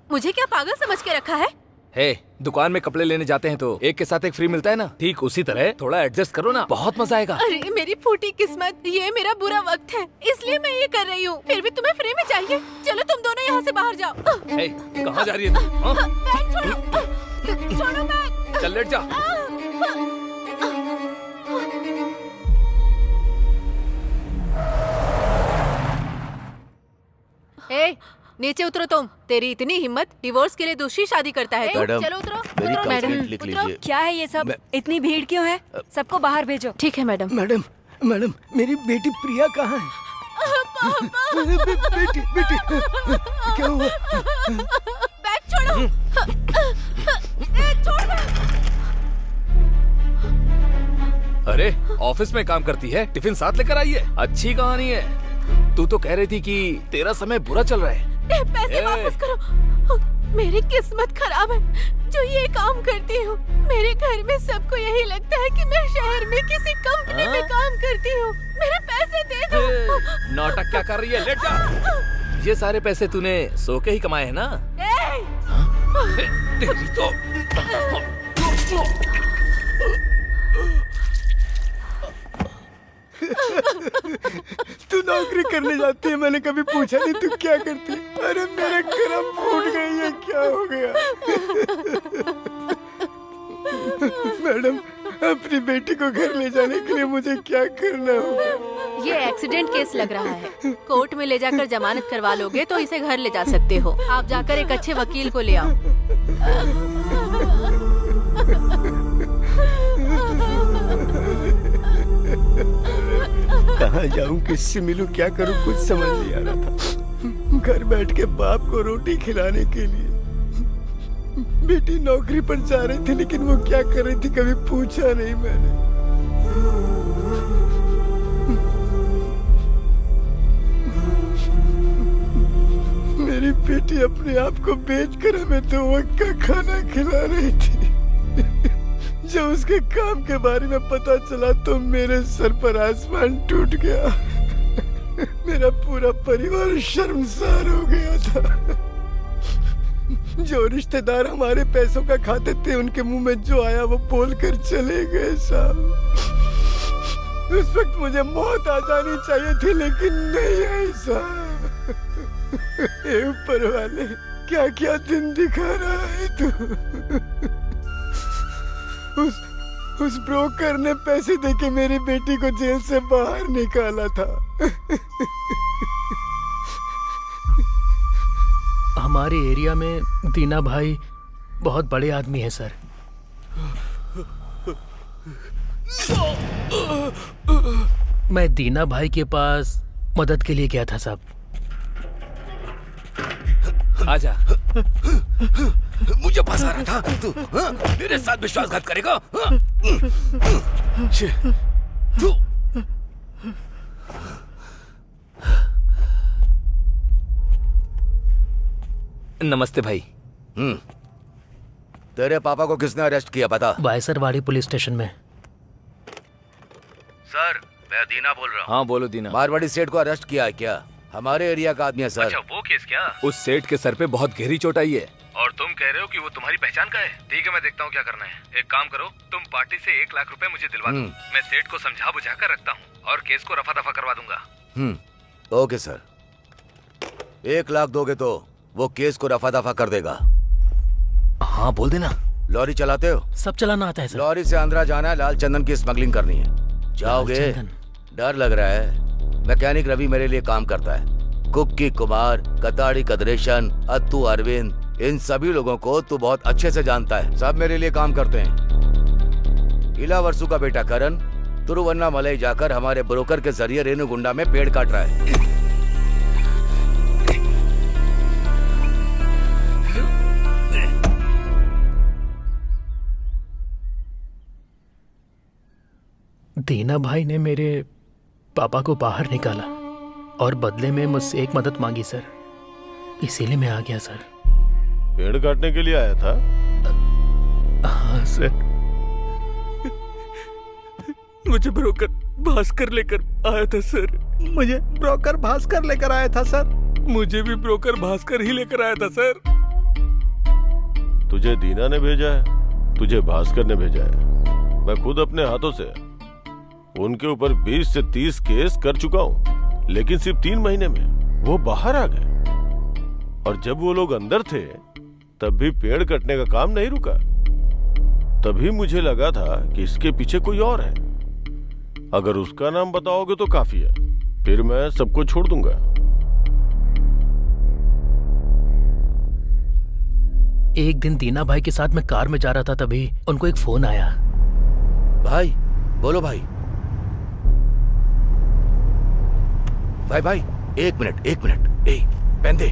मुझे क्या पागल समझ के रखा है? हे, दुकान में कपड़े लेने जाते हैं तो एक के साथ एक फ्री मिलता है ना, ठीक उसी तरह थोड़ा एडजस्ट करो ना, बहुत मजा आएगा। अरे मेरी फूटी किस्मत, ये मेरा बुरा वक्त है, इसलिए मैं ये कर रही हूँ। फिर भी तुम्हें फ्री में चाहिए? चलो तुम दोनों यहाँ से बाहर जाओ। हे, कहाँ जा रही है तू? हाँ? बैग छोड़ो, छोड़ो बैग। चल लेट जा। ए, नीचे उतरो तुम। तेरी इतनी हिम्मत, डिवोर्स के लिए दूसरी शादी करता है? मैडम, चलो उतरो। मेरी उतरो कंप्लेंट लिख उतरो। लीजिए। क्या है ये सब? इतनी भीड़ क्यों है? सबको बाहर भेजो। ठीक है मैडम। मैडम, मैडम, मेरी बेटी प्रिया कहाँ है? बेटी, बेटी, क्या हुआ? बैग छोड़ो। छोड़ बैग। अरे ऑफिस में काम करती है, टिफिन साथ लेकर आई है। अच्छी कहानी है। तू तो कह रही थी कि तेरा समय बुरा चल रहा है। पैसे वापस करो। मेरी किस्मत खराब है जो ये काम करती हूँ। मेरे घर में सबको यही लगता है कि मैं शहर में किसी कंपनी में काम करती हूँ। मेरे पैसे दे दो। नाटक क्या कर रही है? लेट जा। ये सारे पैसे तूने सो के ही कमाए हैं ना? तेरी तो तू नौकरी करने जाती है, मैंने कभी पूछा नहीं तू क्या करती है? अरे मेरे करम फूट गई है, क्या हो गया? मैडम, अपनी बेटी को घर ले जाने के लिए मुझे क्या करना होगा? ये एक्सीडेंट केस लग रहा है। कोर्ट में ले जाकर जमानत करवा लोगे तो इसे घर ले जा सकते हो। आप जाकर एक अच्छे वकील को ले आओ। कहाँ जाऊँ, किससे मिलूं, क्या करूँ, कुछ समझ नहीं आ रहा था। घर बैठ के बाप को रोटी खिलाने के लिए बेटी नौकरी पर जा रही थी, लेकिन वो क्या कर रही थी कभी पूछा नहीं मैंने। मेरी बेटी अपने आप को बेचकर हमें 2 वक्त का खाना खिला रही थी। जब उसके काम के बारे में पता चला तो मेरे सर पर आसमान टूट गया। मेरा पूरा परिवार शर्मसार हो गया था। जो रिश्तेदार हमारे पैसों का खाते थे, उनके मुंह में जो आया वो बोलकर चले गए साहब। उस वक्त मुझे मौत आ जानी चाहिए थी, लेकिन नहीं आई साहब। ऊपर वाले, क्या क्या दिन दिखा रहा है तू। उस ब्रोकर ने पैसे देके मेरी बेटी को जेल से बाहर निकाला था। हमारे एरिया में दीना भाई बहुत बड़े आदमी है सर। मैं दीना भाई के पास मदद के लिए गया था साहब। आजा। मुझे फंसा रहा था तू, हाँ? मेरे साथ विश्वासघात करेगा, हाँ? तू नमस्ते भाई। तेरे पापा को किसने अरेस्ट किया पता? बायसरवाड़ी पुलिस स्टेशन में। सर, मैं दीना बोल रहा हूँ। हाँ बोलो दीना। मारवाड़ी सेठ को अरेस्ट किया है क्या? हमारे एरिया का आदमी है सर। अच्छा वो केस क्या? उस सेठ के सर पे बहुत गहरी चोट आई है और तुम कह रहे हो कि वो तुम्हारी पहचान का है। ठीक है मैं देखता हूँ क्या करना है। एक काम करो, तुम पार्टी से 1 लाख रुपए मुझे दिलवा दो। मैं सेठ को समझा बुझा कर रखता हूँ और केस को रफा दफा करवा दूंगा। Okay sir. 1 लाख दोगे तो वो केस को रफा दफा कर देगा। हाँ बोल देना। लॉरी चलाते हो? सब चलाना आता है सर। लॉरी से आंध्रा जाना है, लाल चंदन की स्मगलिंग करनी है। जाओगे? डर लग रहा है। मैकेनिक रवि मेरे लिए काम करता है। कुक्की कुमार, कताड़ी कदरेशन, अत्तू अरविंद, इन सभी लोगों को तू बहुत अच्छे से जानता है। सब मेरे लिए काम करते हैं। इलावर्सु का बेटा करण तिरुवन्नामलई जाकर हमारे ब्रोकर के जरिए रेणुगुंडा में पेड़ काट रहा है। दीना भाई ने मेरे पापा को बाहर निकाला और बदले में मुझसे एक मदद मांगी सर, इसीलिए मैं आ गया सर। पेड़ काटने के लिए आया था? हाँ सर। मुझे ब्रोकर भास्कर लेकर आया था सर। मुझे ब्रोकर भास्कर लेकर आया था सर। मुझे भी ब्रोकर भास्कर ही लेकर आया था सर। तुझे दीना ने भेजा है, तुझे भास्कर ने भेजा है। मैं खुद अपने हाथों से उनके ऊपर 20 से 30 केस कर चुका हूं, लेकिन सिर्फ 3 महीने में वो बाहर आ गए। और जब वो लोग अंदर थे तब भी पेड़ कटने का काम नहीं रुका। तभी मुझे लगा था कि इसके पीछे कोई और है। अगर उसका नाम बताओगे तो काफी है, फिर मैं सबको छोड़ दूंगा। एक दिन दीना भाई के साथ मैं कार में जा रहा था, तभी उनको एक फोन आया। भाई बोलो भाई। भाई 1 मिनट। ए पेन दे।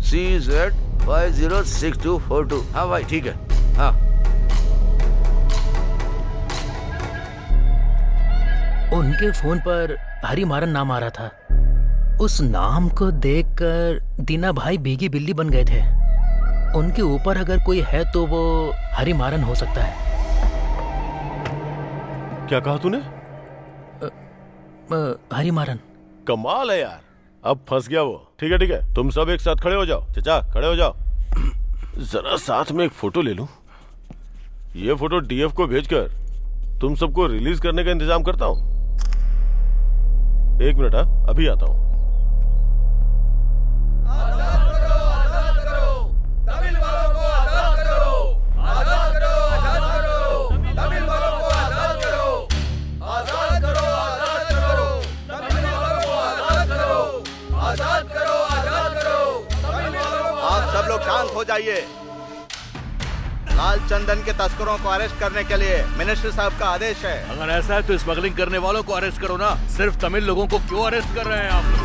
CZ506242। हाँ भाई ठीक है। हाँ उनके फोन पर हरिमारन नाम आ रहा था। उस नाम को देखकर दीना भाई भीगी बिल्ली बन गए थे। उनके ऊपर अगर कोई है तो वो हरिमारन हो सकता है। क्या कहा तूने? हरिमारन। कमाल है यार, अब फंस गया वो। ठीक है तुम सब एक साथ खड़े हो जाओ। चचा खड़े हो जाओ। जरा साथ में एक फोटो ले लूं। ये फोटो डीएफ को भेजकर तुम सबको रिलीज करने का इंतजाम करता हूं। 1 मिनट, हाँ अभी आता हूं। शांत हो जाइए। लाल चंदन के तस्करों को अरेस्ट करने के लिए मिनिस्टर साहब का आदेश है। अगर ऐसा है तो स्मगलिंग करने वालों को अरेस्ट करो ना। सिर्फ तमिल लोगों को क्यों अरेस्ट कर रहे हैं आप लोग?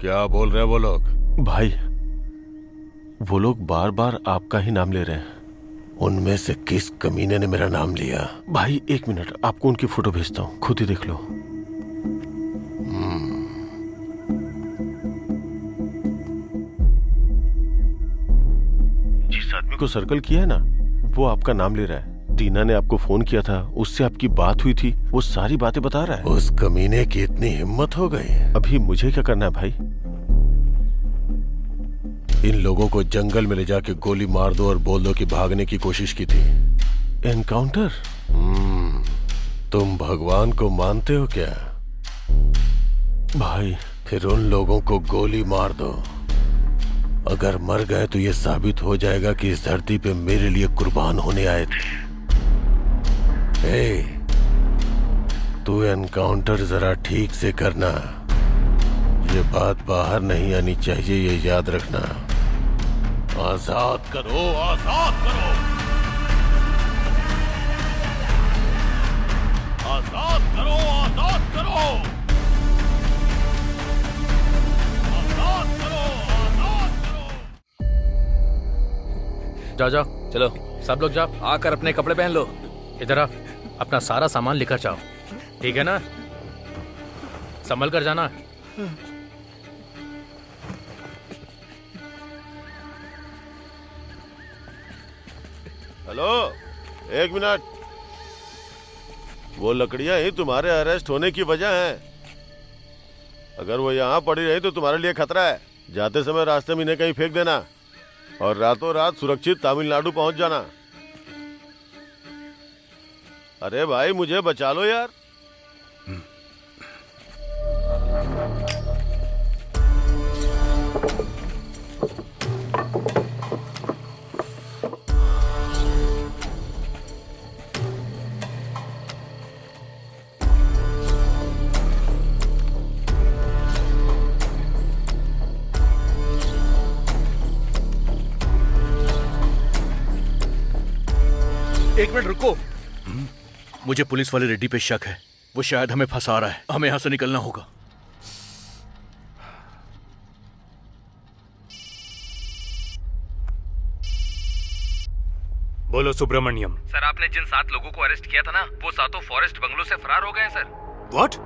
क्या बोल रहे हैं वो लोग? भाई वो लोग बार बार आपका ही नाम ले रहे हैं। उनमें से किस कमीने ने मेरा नाम लिया? भाई 1 मिनट, आपको उनकी फोटो भेजता हूं, खुद ही देख लो। जिस आदमी को सर्कल किया है ना, वो आपका नाम ले रहा है। दीना ने आपको फोन किया था, उससे आपकी बात हुई थी, वो सारी बातें बता रहा है। उस कमीने की इतनी हिम्मत हो गई। अभी मुझे क्या करना है भाई? इन लोगों को जंगल में ले जाके गोली मार दो और बोल दो कि भागने की कोशिश की थी। एनकाउंटर? तुम भगवान को मानते हो क्या? भाई फिर उन लोगों को गोली मार दो। अगर मर गए तो ये साबित हो जाएगा कि इस धरती पे मेरे लिए कुर्बान होने आए थे। तू एनकाउंटर जरा ठीक से करना। ये बात बाहर नहीं आनी चाहिए, ये याद रखना। आजाद करो, आजाद करो, आजाद करो, आजाद करो, आजाद करो, आजाद करो। जाओ जाओ, चलो सब लोग जाओ। आकर अपने कपड़े पहन लो। इधर आ, अपना सारा सामान लेकर जाओ, ठीक है ना? संभल कर जाना। हेलो, एक मिनट। वो लकड़ियां ही तुम्हारे अरेस्ट होने की वजह हैं। अगर वो यहाँ पड़ी रही तो तुम्हारे लिए खतरा है। जाते समय रास्ते में इन्हें कहीं फेंक देना और रातों रात सुरक्षित तमिलनाडु पहुंच जाना। अरे भाई मुझे बचा लो यार। एक मिनट रुको। मुझे पुलिस वाले रेड्डी पे शक है। वो शायद हमें फंसा रहा है। हमें यहां से निकलना होगा। बोलो सुब्रमण्यम। सर आपने जिन 7 लोगों को अरेस्ट किया था ना, वो 7 फॉरेस्ट बंगलो से फरार हो गए हैं सर। व्हाट?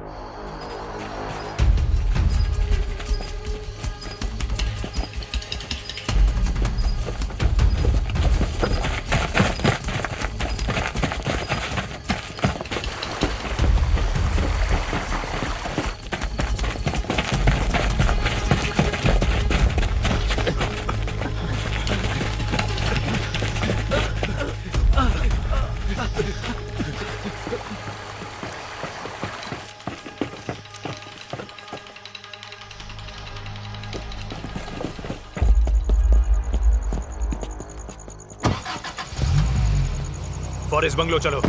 फॉरेस्ट बंगलो चलो।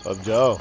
अब जाओ।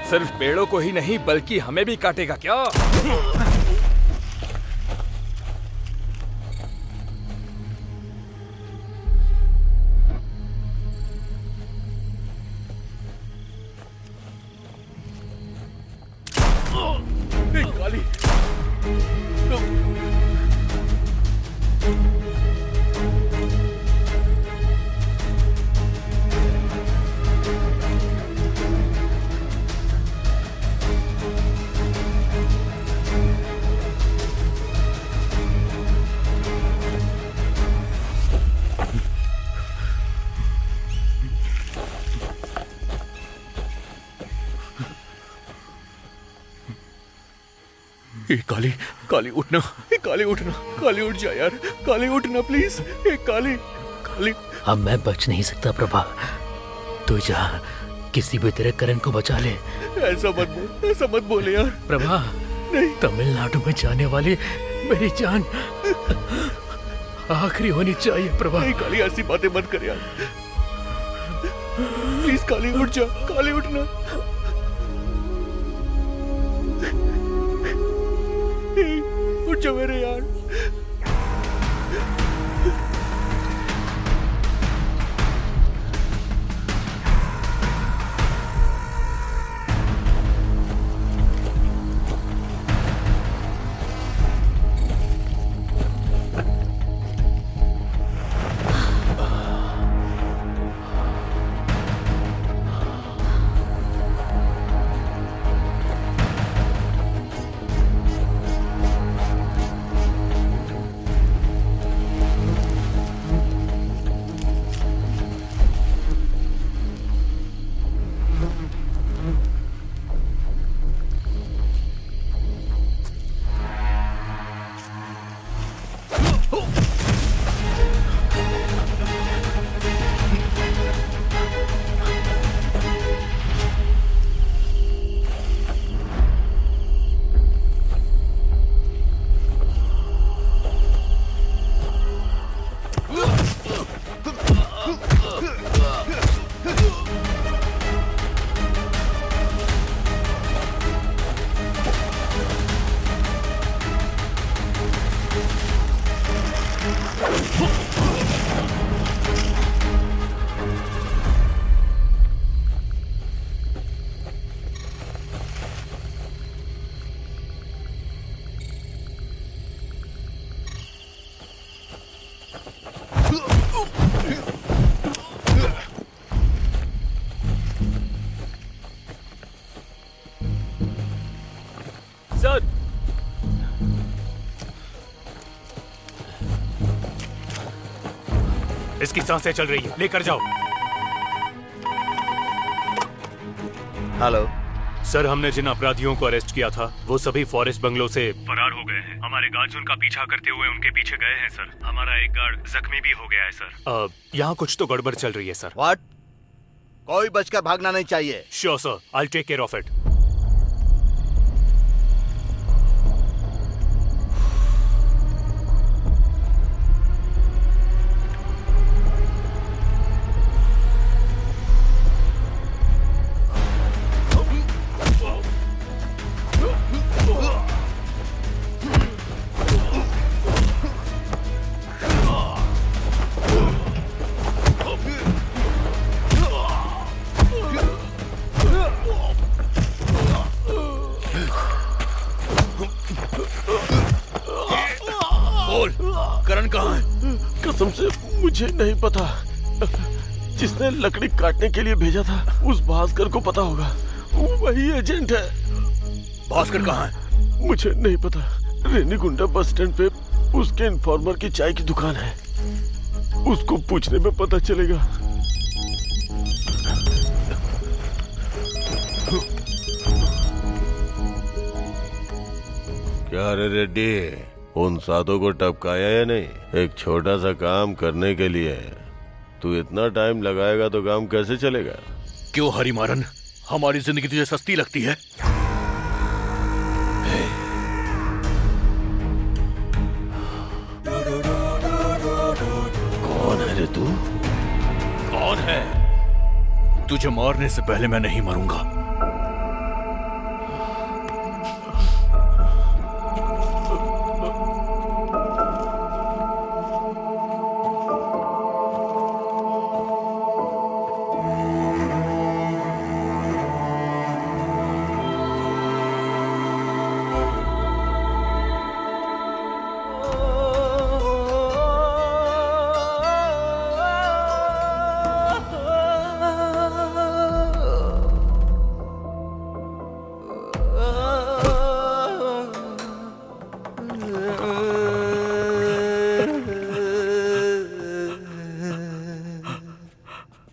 सिर्फ पेड़ों को ही नहीं बल्कि हमें भी काटेगा क्या? काली काली काली उठना, काली उठना, काली उठ जा यार, काली उठना प्लीज, काली काली। अब मैं बच नहीं सकता प्रभा, तू जा किसी भी तरह करण को बचा ले। ऐसा मत बोल, ऐसा मत बोले यार। प्रभा नहीं, तमिलनाडु में जाने वाली मेरी जान आखिरी होनी चाहिए प्रभा। काली ऐसी बातें मत कर यार, प्लीज काली उठ जा, काली उठना। उठ जा मेरे यार। सर, इसकी सांसें चल रही है, लेकर जाओ। हेलो सर, हमने जिन अपराधियों को अरेस्ट किया था वो सभी फॉरेस्ट बंगलो से फरार हो गए हैं। हमारे गार्ड्स उनका पीछा करते हुए उनके पीछे गए हैं सर। हमारा एक गार्ड जख्मी भी हो गया है सर। यहाँ कुछ तो गड़बड़ चल रही है सर। व्हाट? कोई बचकर भागना नहीं चाहिए। Sure sir, I will take care of it. Karan कहाँ है? कसम से मुझे नहीं पता। जिसने लकड़ी काटने के लिए भेजा था उस भास्कर को पता होगा। वही एजेंट है। भास्कर कहाँ है? मुझे नहीं पता। रेनीगुंडा बस स्टैंड पे उसके इन्फॉर्मर की चाय की दुकान है, उसको पूछने में पता चलेगा। क्या रे रेड्डी, उन सातों को टपकाया या नहीं? एक छोटा सा काम करने के लिए तू इतना टाइम लगाएगा तो काम कैसे चलेगा? क्यों हरिमारन, हमारी जिंदगी तुझे सस्ती लगती है? कौन है रे तू? कौन है? तुझे मारने से पहले मैं नहीं मरूंगा।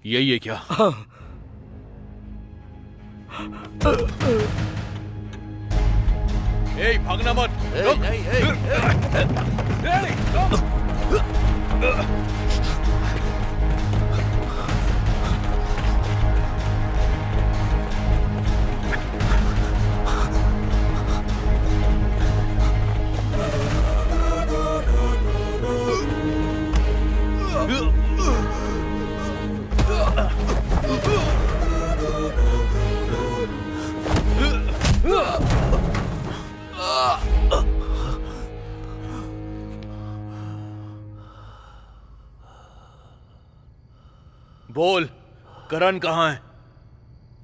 यही है क्या? ए, भागना मत। बोल, करण कहाँ है?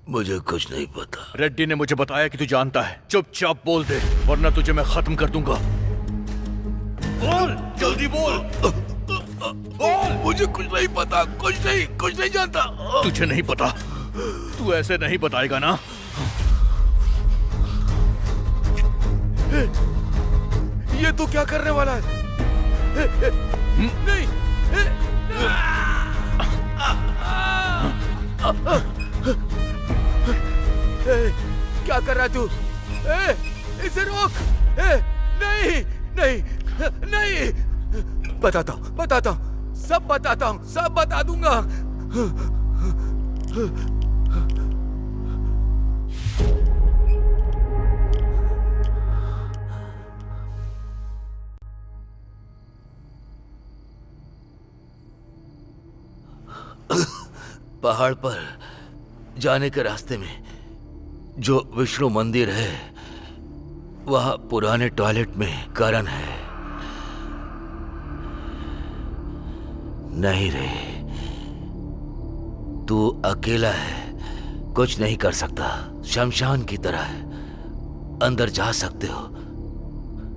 मुझे कुछ नहीं पता। रेड्डी ने मुझे बताया कि तू जानता है। चुपचाप बोल दे, वरना तुझे मैं खत्म कर दूंगा। बोल, जल्दी बोल। बोल। मुझे कुछ नहीं पता, कुछ नहीं जानता। तुझे नहीं पता? तू ऐसे नहीं बताएगा ना? ये तू क्या करने वाला है? नहीं। क्या कर रहा है तू? इसे रोक। नहीं। बताता हूँ, सब बता दूंगा। पहाड़ पर जाने के रास्ते में जो विष्णु मंदिर है, वहां पुराने टॉयलेट में करण है। नहीं रे, तू अकेला है, कुछ नहीं कर सकता। शमशान की तरह है, अंदर जा सकते हो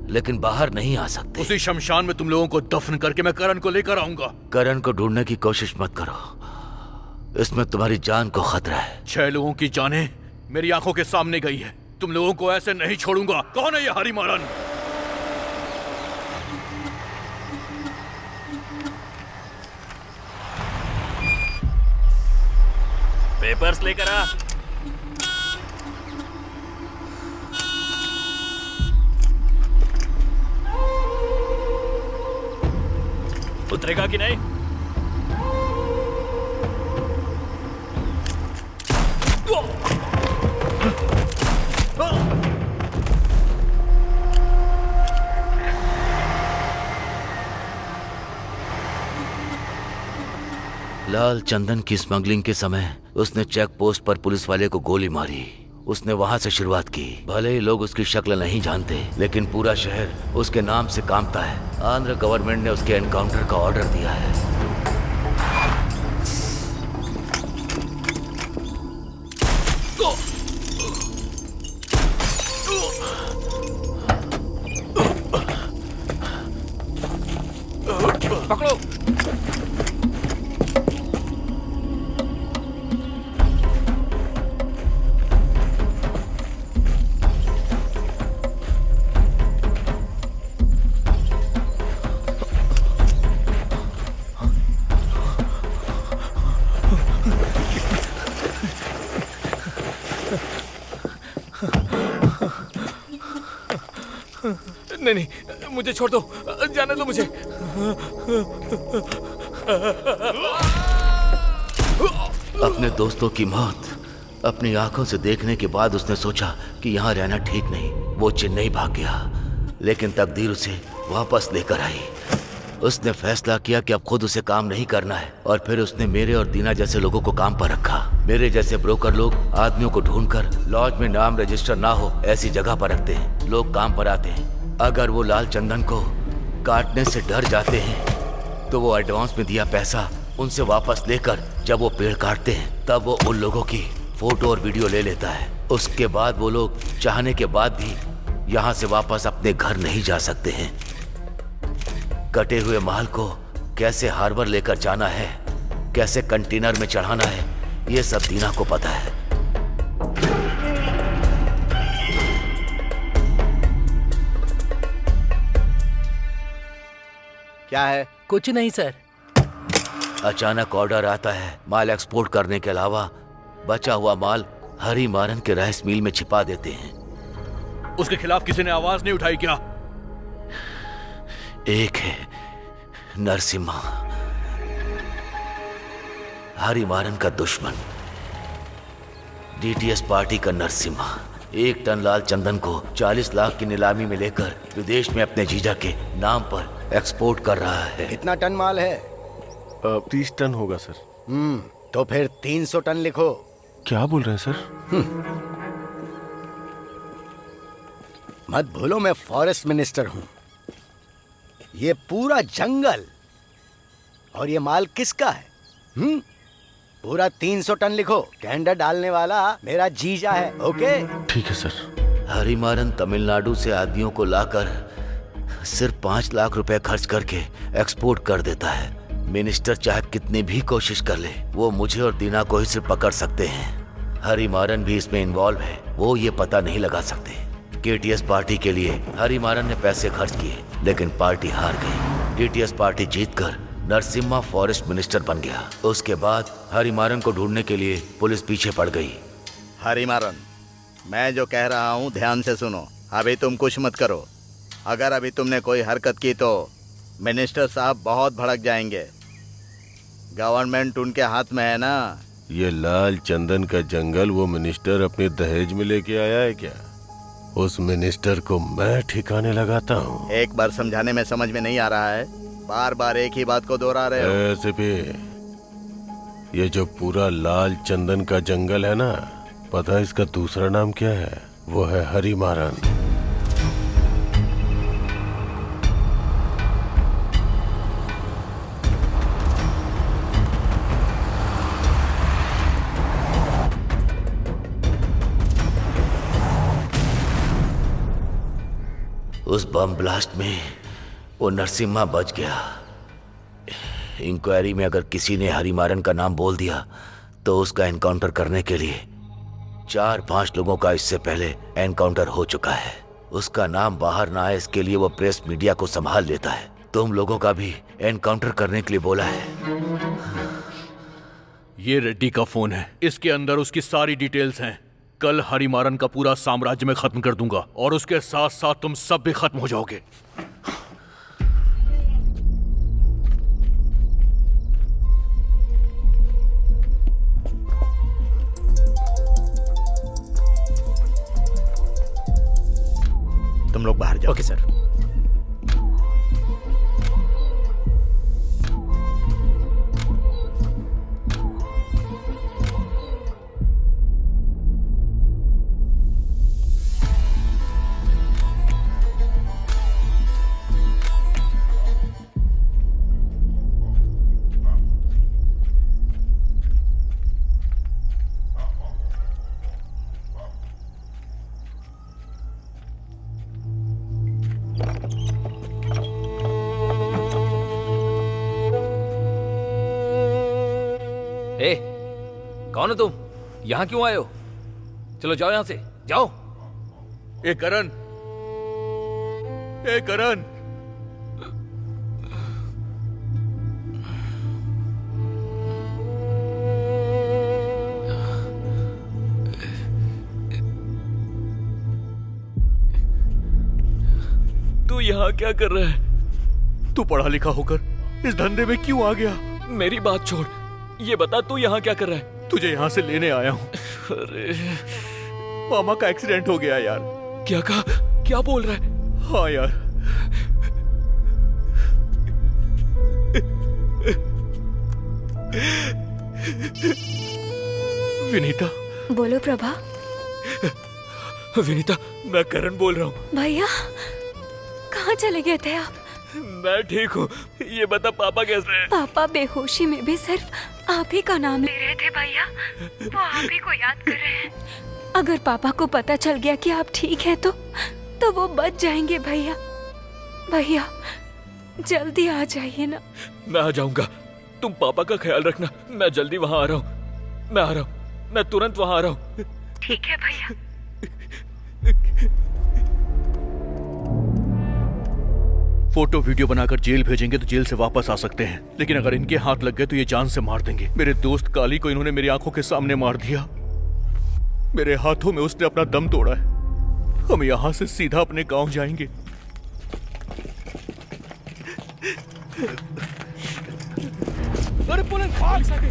लेकिन बाहर नहीं आ सकते। उसी शमशान में तुम लोगों को दफन करके मैं करण को लेकर आऊंगा। करण को ढूंढने की कोशिश मत करो, इसमें तुम्हारी जान को खतरा है। 6 लोगों की जानें मेरी आंखों के सामने गई है। तुम लोगों को ऐसे नहीं छोड़ूंगा। कौन है ये हरिमारन? पेपर्स लेकर आ। उतरेगा कि नहीं? लाल चंदन की स्मगलिंग के समय उसने चेक पोस्ट पर पुलिस वाले को गोली मारी। उसने वहां से शुरुआत की। भले ही लोग उसकी शक्ल नहीं जानते, लेकिन पूरा शहर उसके नाम से कांपता है। आंध्र गवर्नमेंट ने उसके एनकाउंटर का ऑर्डर दिया है। पकड़ो। नहीं नहीं, मुझे छोड़ दो, जाने दो मुझे। अपने दोस्तों की मौत अपनी आंखों से देखने के बाद उसने सोचा कि यहाँ रहना ठीक नहीं। वो चेन्नई भाग गया, लेकिन तकदीर उसे वापस लेकर आई। उसने फैसला किया कि अब खुद उसे काम नहीं करना है, और फिर उसने मेरे और दीना जैसे लोगों को काम पर रखा। मेरे जैसे ब्रोकर लोग आदमियों को ढूंढकर लॉज में नाम रजिस्टर ना हो ऐसी जगह पर रखते हैं। लोग काम पर आते हैं, अगर वो लाल चंदन को काटने से डर जाते हैं तो वो एडवांस में दिया पैसा उनसे वापस लेकर जब वो पेड़ काटते हैं तब वो उन लोगों की फोटो और वीडियो ले लेता है। उसके बाद वो लोग चाहने के बाद भी यहाँ से वापस अपने घर नहीं जा सकते हैं। कटे हुए माल को कैसे हार्बर लेकर जाना है, कैसे कंटेनर में चढ़ाना है, ये सब दीना को पता है। क्या है? कुछ नहीं सर। अचानक ऑर्डर आता है माल एक्सपोर्ट करने के अलावा बचा हुआ माल हरी मारन के राइस मिल में छिपा देते हैं। उसके खिलाफ किसी ने आवाज नहीं उठाई क्या? एक है नरसिम्हा, हरी मारन का दुश्मन, डीटीएस पार्टी का नरसिम्हा। 1 टन लाल चंदन को 40 लाख की नीलामी में लेकर विदेश में अपने जीजा के नाम पर एक्सपोर्ट कर रहा है। कितना टन माल है? 30 टन होगा सर। तो फिर 300 टन लिखो। क्या बोल रहे हैं सर? मत भूलो मैं फॉरेस्ट मिनिस्टर हूं। ये पूरा जंगल और ये माल किसका है? पूरा 300 टन लिखो। टेंडर डालने वाला मेरा जीजा है। ओके ठीक है सर। हरिमारन तमिलनाडु से आदमियों को लाकर सिर्फ 5 लाख रुपए खर्च करके एक्सपोर्ट कर देता है। मिनिस्टर चाहे कितनी भी कोशिश कर ले, वो मुझे और दीना को ही सिर्फ पकड़ सकते हैं। हरिमारन भी इसमें इन्वॉल्व है, वो ये पता नहीं लगा सकते। केटीएस पार्टी के लिए हरिमारन ने पैसे खर्च किए, लेकिन पार्टी हार गई। डीटीएस पार्टी जीतकर नरसिम्हा फॉरेस्ट मिनिस्टर बन गया। उसके बाद हरिमारन को ढूंढने के लिए पुलिस पीछे पड़ गई। हरिमारन, मैं जो कह रहा हूँ ध्यान से सुनो। अभी तुम कुछ मत करो। अगर अभी तुमने कोई हरकत की तो मिनिस्टर साहब बहुत भड़क जाएंगे। गवर्नमेंट उनके हाथ में है ना। ये लाल चंदन का जंगल वो मिनिस्टर अपने दहेज में लेके आया है क्या? उस मिनिस्टर को मैं ठिकाने लगाता हूँ। एक बार समझाने में समझ में नहीं आ रहा है, बार बार एक ही बात को दोहरा रहे हो। ऐसे भी ये जो पूरा लाल चंदन का जंगल है ना, पता है इसका दूसरा नाम क्या है? वो है हरिमारन। उस बम ब्लास्ट में वो नरसिम्हा बच गया। इंक्वायरी में अगर किसी ने हरिमारन का नाम बोल दिया तो उसका एनकाउंटर करने के लिए 4-5 लोगों का इससे पहले एनकाउंटर हो चुका है। उसका नाम बाहर ना आए इसके लिए वो प्रेस मीडिया को संभाल लेता है। तुम लोगों का भी एनकाउंटर करने के लिए बोला है। ये रेड्डी का फोन है, इसके अंदर उसकी सारी डिटेल्स हैं। कल हरिमारन का पूरा साम्राज्य में खत्म कर दूंगा और उसके साथ साथ तुम सब भी खत्म हो जाओगे। तुम लोग बाहर जाओ। Okay sir. ए, कौन हो तुम? यहाँ क्यों आए हो? चलो जाओ यहाँ से, जाओ। ए करण, ए करण, तू यहाँ क्या कर रहा है? तू पढ़ा लिखा होकर इस धंधे में क्यों आ गया? मेरी बात छोड़, ये बता तू यहाँ क्या कर रहा है? तुझे यहाँ से लेने आया हूँ। अरे मामा का एक्सीडेंट हो गया यार। क्या कहा? क्या बोल रहा है? हाँ यार, विनीता। बोलो प्रभा। विनीता, मैं करण बोल रहा हूँ। भैया कहाँ चले गए थे आप? मैं ठीक हूँ, ये बता पापा कैसे हैं? पापा बेहोशी में भी सिर्फ आप ही का नाम ले रहे थे भैया। वो आप ही को याद कर रहे हैं। अगर पापा को पता चल गया कि आप ठीक हैं तो वो बच जाएंगे भैया। भैया जल्दी आ जाइए ना। मैं आ जाऊंगा, तुम पापा का ख्याल रखना। मैं जल्दी वहाँ आ रहा हूँ। मैं आ रहा हूँ, मैं तुरंत वहाँ आ रहा हूँ। ठीक है भैया। फोटो वीडियो बनाकर जेल भेजेंगे तो जेल से वापस आ सकते हैं, लेकिन अगर इनके हाथ लग गए तो ये जान से मार देंगे। मेरे दोस्त काली को इन्होंने मेरी आंखों के सामने मार दिया। मेरे हाथों में उसने अपना दम तोड़ा है। हम यहां से सीधा अपने गांव जाएंगे। अरे पुलिस भाग सके।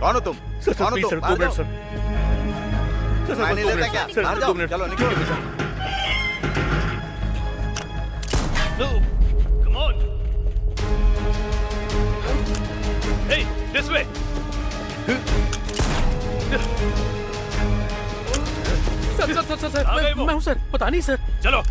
कौन हो तुम? सर कौन हो प्लीज तुम? Sir, 2 minute sir. मैं नहीं लेता क्या? सर, बाहर 2 जाओ। मिनट। चलो निकलो। Come on. Hey, this way. Sir आ गए वो। मैं हूँ सर, पता नहीं सर। चलो।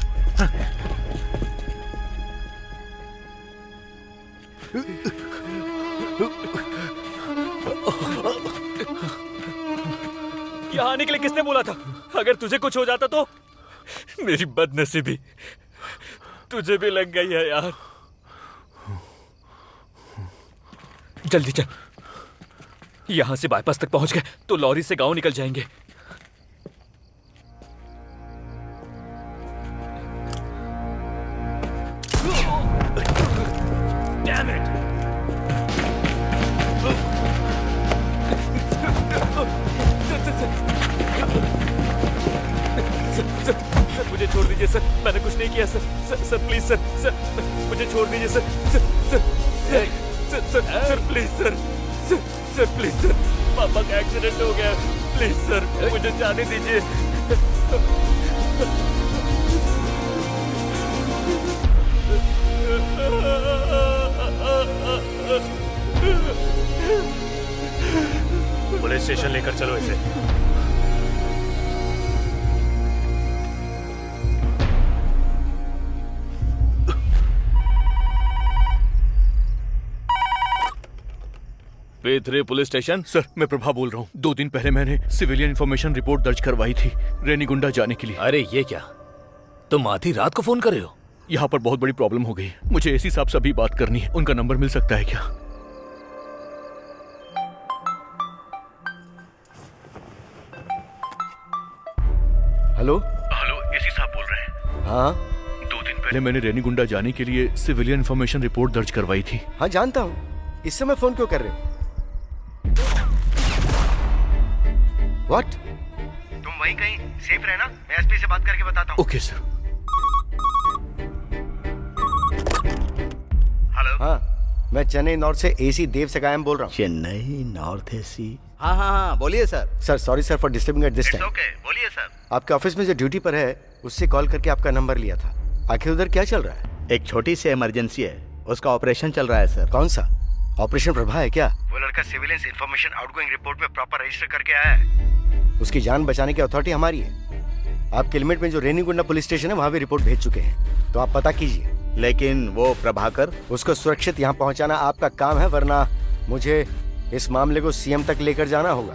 यहाँ आने के लिए किसने बोला था? अगर तुझे कुछ हो जाता तो? मेरी बदनसीबी तुझे भी लग गई है यार। जल्दी चल, यहाँ से बाईपास तक पहुंच गए तो लॉरी से गांव निकल जाएंगे। Damn it! सर मुझे छोड़ दीजिए सर, मैंने कुछ नहीं किया सर प्लीज सर मुझे छोड़ दीजिए sir please sir please sir, पापा का एक्सीडेंट हो गया, प्लीज सर मुझे जाने दीजिए। पुलिस स्टेशन लेकर चलो इसे। P3 police station. सर मैं प्रभा बोल रहा हूँ। 2 दिन पहले मैंने सिविलियन इंफॉर्मेशन रिपोर्ट दर्ज करवाई थी रेनीगुंडा जाने के लिए। अरे ये क्या, तुम आधी रात को फोन कर रहे हो? यहाँ पर बहुत बड़ी प्रॉब्लम हो गई है, मुझे एसी साहब से अभी बात करनी है। उनका नंबर मिल सकता है क्या? हेलो एसी साहब बोल रहे हैं। हाँ 2 दिन पहले मैंने रेनीगुंडा जाने के लिए सिविलियन इंफॉर्मेशन रिपोर्ट दर्ज करवाई थी। हाँ जानता हूँ, इस समय फोन क्यों कर रहे हो? व्हाट? तुम वहीं कहीं सेफ रहना, मैं एसपी से बात करके बताता हूँ। Okay sir. हेलो। हाँ मैं चेन्नई नॉर्थ से एसी देव सगायम बोल रहा हूँ। Chennai north AC. हाँ बोलिए sir. Sir sorry sir for disturbing at this time. Okay बोलिए सर। आपके ऑफिस में जो ड्यूटी पर है उससे कॉल करके आपका नंबर लिया था। आखिर उधर क्या चल रहा है? एक छोटी सी इमरजेंसी है, उसका ऑपरेशन चल रहा है सर। कौन सा ऑपरेशन? प्रभा है क्या? वो लड़का सिविलियंस इंफॉर्मेशन आउटगोइंग रिपोर्ट में प्रॉपर रजिस्टर करके आया है। उसकी जान बचाने की अथॉरिटी हमारी है। आपके लिमिट में जो रेनीगुंडा पुलिस स्टेशन है वहाँ भी रिपोर्ट भेज चुके हैं, तो आप पता कीजिए। लेकिन वो प्रभाकर, उसको सुरक्षित यहाँ पहुँचाना आपका काम है, वरना मुझे इस मामले को सीएम तक लेकर जाना होगा।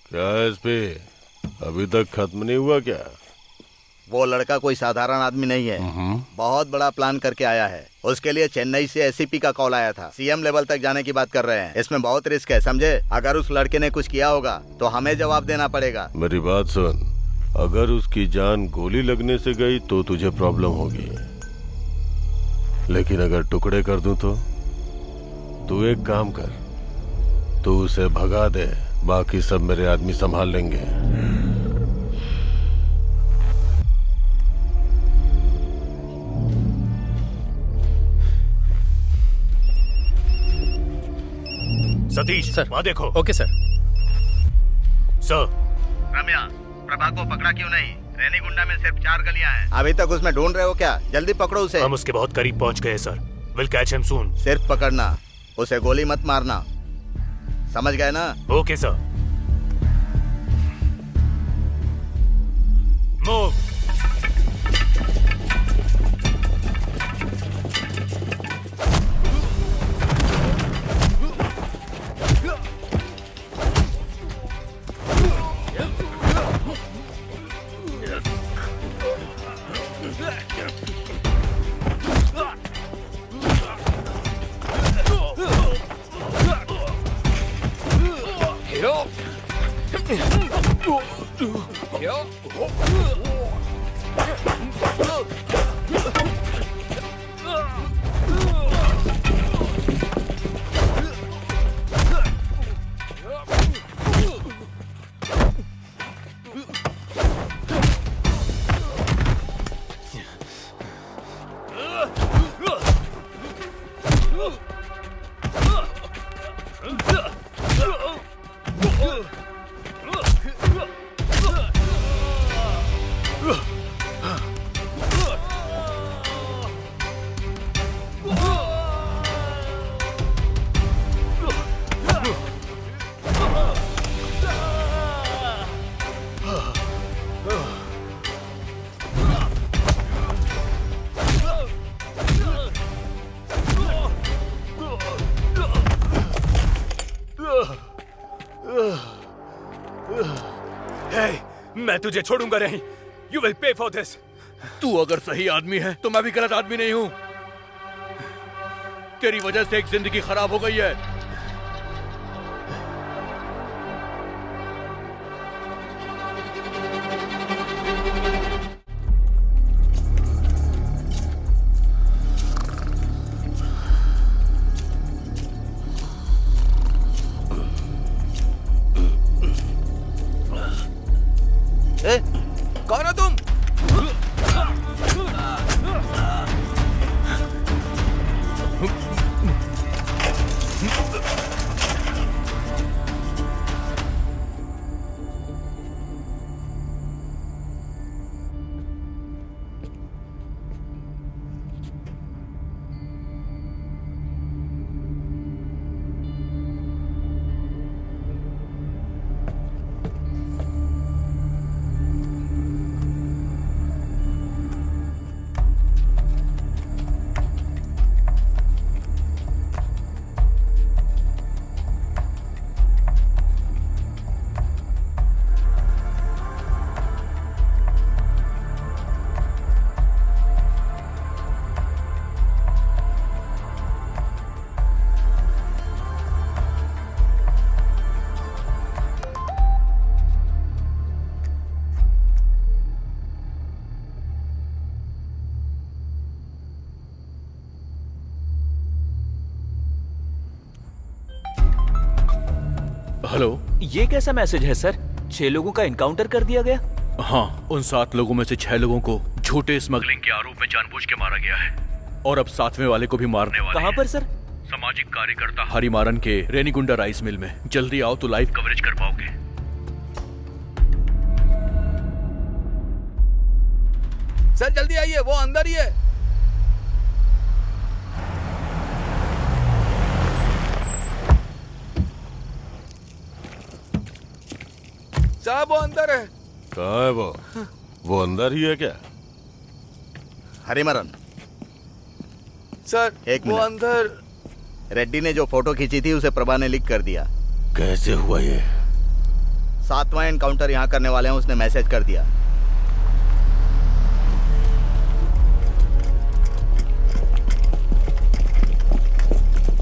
क्या एसपी, अभी तक खत्म नहीं हुआ क्या? वो लड़का कोई साधारण आदमी नहीं है, बहुत बड़ा प्लान करके आया है। उसके लिए चेन्नई से एससीपी का कॉल आया था, सीएम लेवल तक जाने की बात कर रहे हैं। इसमें बहुत रिस्क है समझे। अगर उस लड़के ने कुछ किया होगा तो हमें जवाब देना पड़ेगा। मेरी बात सुन, अगर उसकी जान गोली लगने से गई तो तुझे प्रॉब्लम होगी, लेकिन अगर टुकड़े कर दूं तो तू एक काम कर, तू उसे भगा दे, बाकी सब मेरे आदमी संभाल लेंगे। सतीश सर। वहाँ देखो। Okay sir. सर, रम्या, प्रभा को पकड़ा क्यों नहीं? रेनीगुंडा में सिर्फ 4 गलियां हैं। अभी तक उसमें ढूंढ रहे हो क्या? जल्दी पकड़ो उसे। हम उसके बहुत करीब पहुंच गए सर। विल कैच हिम सून। सिर्फ पकड़ना, उसे गोली मत मारना, समझ गए ना? Okay sir. मूव। मैं तुझे छोड़ूंगा नहीं। You will pay for this. तू अगर सही आदमी है तो मैं भी गलत आदमी नहीं हूं। तेरी वजह से एक जिंदगी खराब हो गई है। कौन हो तुम? हेलो, ये कैसा मैसेज है सर? 6 लोगों का इनकाउंटर कर दिया गया? हाँ, उन 7 लोगों में से 6 लोगों को झूठे स्मगलिंग के आरोप में जानबूझ के मारा गया है और अब 7वें वाले को भी मारने वाले कहाँ पर सर? सामाजिक कार्यकर्ता हरिमारन के रेनीगुंडा राइस मिल में। जल्दी आओ तो लाइव कवरेज कर पाओगे। सर जल्दी आइए, वो अंदर ही है। साहब वो अंदर है। कहाँ है वो अंदर ही है क्या? हरिमरन सर एक वो मिनट। अंदर। रेड्डी ने जो फोटो खींची थी उसे प्रभा ने लिख कर दिया। कैसे हुआ ये? 7वां एनकाउंटर यहाँ करने वाले हैं, उसने मैसेज कर दिया।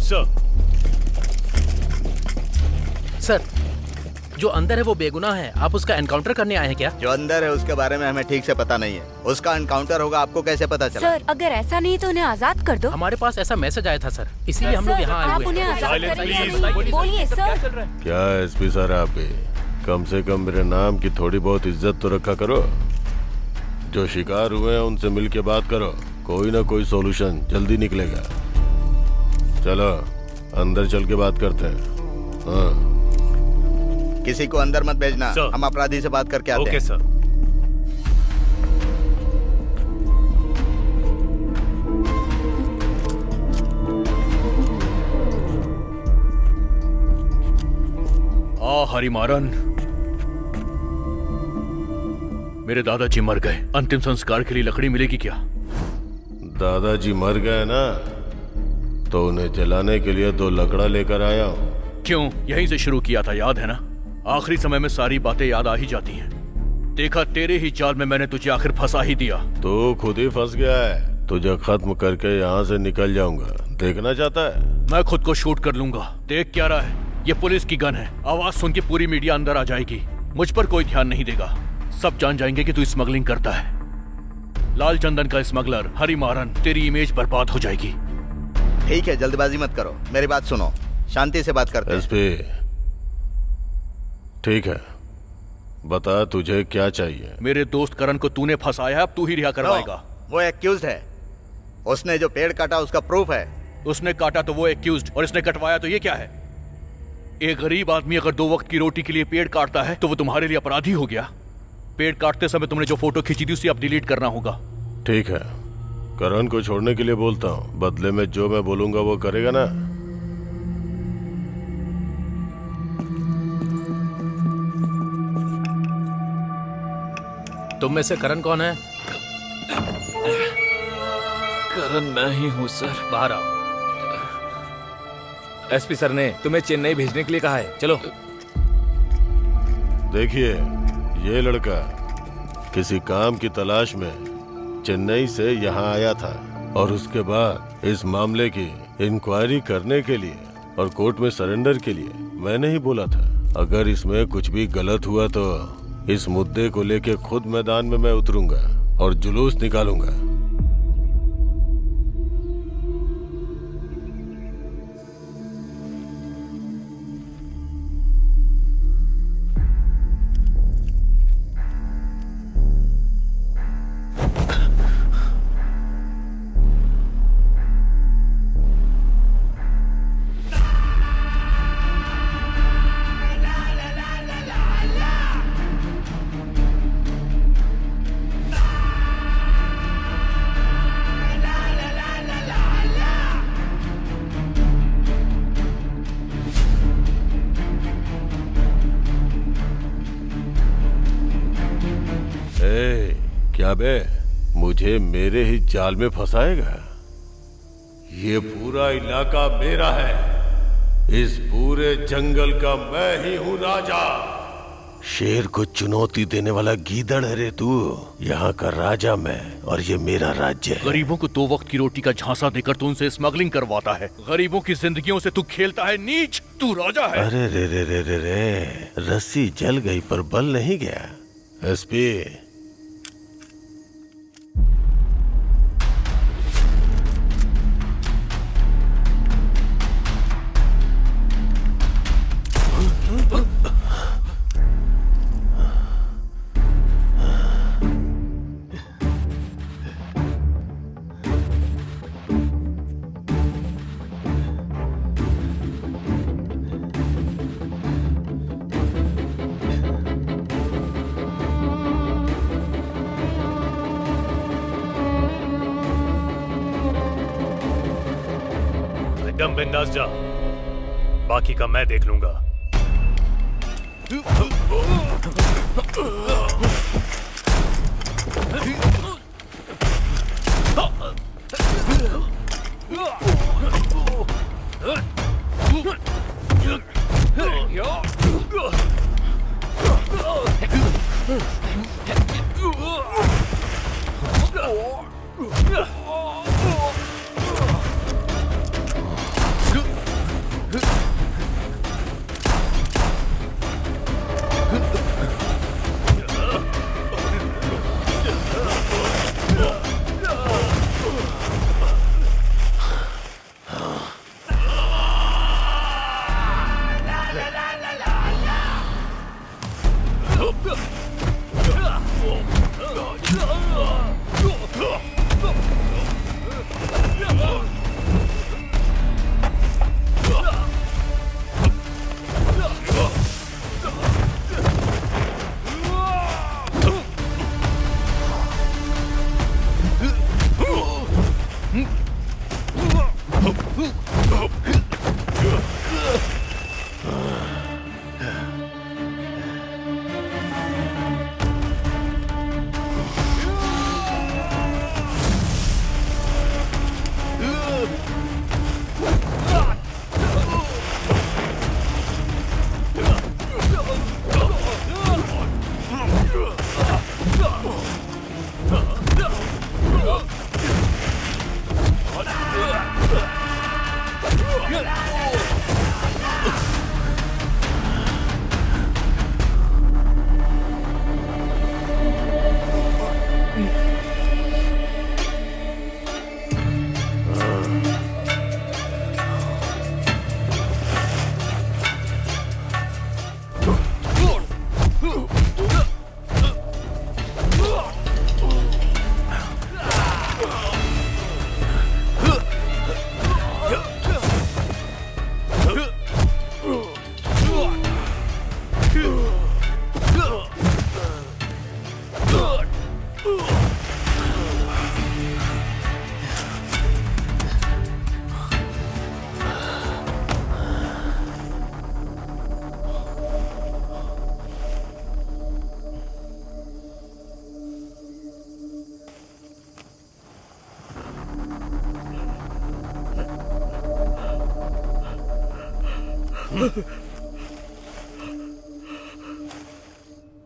सर। सर जो अंदर है वो बेगुनाह है, आप उसका एनकाउंटर करने आए हैं क्या? जो अंदर है उसके बारे में हमें ठीक से पता नहीं है। उसका एनकाउंटर होगा, आपको कैसे पता चला? सर, अगर ऐसा नहीं तो उन्हें आजाद कर दो। हमारे पास ऐसा मैसेज आया था सर, इसीलिए हम लोग यहाँ आए आप हुए उन्हें हैं। आजाद Silence, करिए। please. बोलिए सर। क्या एसपी सर आप भी कम से कम मेरे नाम की थोड़ी बहुत इज्जत तो रखा करो। जो शिकार हुए हैं उनसे मिल के बात करो, कोई ना कोई सॉल्यूशन जल्दी निकलेगा। चलो अंदर चल के बात करते हैं। हाँ किसी को अंदर मत भेजना, सर। हम अपराधी से बात करके आते ओके हैं। सर। हरिमारन, मेरे दादाजी मर गए, अंतिम संस्कार के लिए लकड़ी मिलेगी क्या? दादाजी मर गए ना, तो उन्हें जलाने के लिए 2 लकड़ा लेकर आया हूँ। क्यों? यहीं से शुरू किया था, याद है ना? आखिरी समय में सारी बातें याद आ ही जाती हैं। देखा, तेरे ही जाल में मैंने तुझे आखिर फंसा ही दिया। तो खुद ही फंस गया है। तुझे खत्म करके यहाँ से निकल जाऊंगा। देखना चाहता है? मैं खुद को शूट कर लूंगा। देख क्या रहा है? ये पुलिस की गन है। आवाज सुन के पूरी मीडिया अंदर आ जाएगी। मुझ पर कोई ध्यान नहीं देगा। सब जान जाएंगे कि तू स्मगलिंग करता है। लाल चंदन का स्मगलर हरिमारन, तेरी इमेज बर्बाद हो जाएगी। ठीक है, जल्दबाजी मत करो, मेरी बात सुनो, शांति से बात करते हैं। एसपी, ठीक है, बता तुझे क्या चाहिए? मेरे दोस्त करण को तूने फंसाया है, अब तू ही रिहा करवाएगा। वो एक्यूज्ड है। उसने जो पेड़ काटा उसका प्रूफ है। उसने काटा तो वो एक्यूज्ड, और इसने कटवाया तो ये क्या है? एक गरीब आदमी अगर 2 वक्त की रोटी के लिए पेड़ काटता है तो वो तुम्हारे लिए अपराधी हो गया। पेड़ काटते समय तुमने जो फोटो खींची थी उसे अब डिलीट करना होगा। ठीक है, करण को छोड़ने के लिए बोलता हूँ, बदले में जो मैं बोलूंगा वो करेगा ना? तुम में से करण कौन है? करण मैं ही हूँ सर। बाहर आओ। एसपी सर ने तुम्हें चेन्नई भेजने के लिए कहा है, चलो। देखिए, ये लड़का किसी काम की तलाश में चेन्नई से यहाँ आया था, और उसके बाद इस मामले की इंक्वायरी करने के लिए और कोर्ट में सरेंडर के लिए मैंने ही बोला था। अगर इसमें कुछ भी गलत हुआ तो इस मुद्दे को लेके खुद मैदान में मैं उतरूंगा और जुलूस निकालूंगा। क्या बे, मुझे मेरे ही जाल में फंसाएगा? ये पूरा इलाका मेरा है। इस पूरे जंगल का मैं ही हूँ राजा। शेर को चुनौती देने वाला गीदड़ है रे तू। यहाँ का राजा मैं, और ये मेरा राज्य है। गरीबों को 2 वक्त की रोटी का झांसा देकर तू उनसे स्मगलिंग करवाता है। गरीबों की जिंदगियों से तू खेलता है। नीच, तू राजा है। अरे रे रे रे रे रे, रस्सी जल गई पर बल नहीं गया। एसपी, एकदम बिंदास जा, बाकी का मैं देख लूंगा।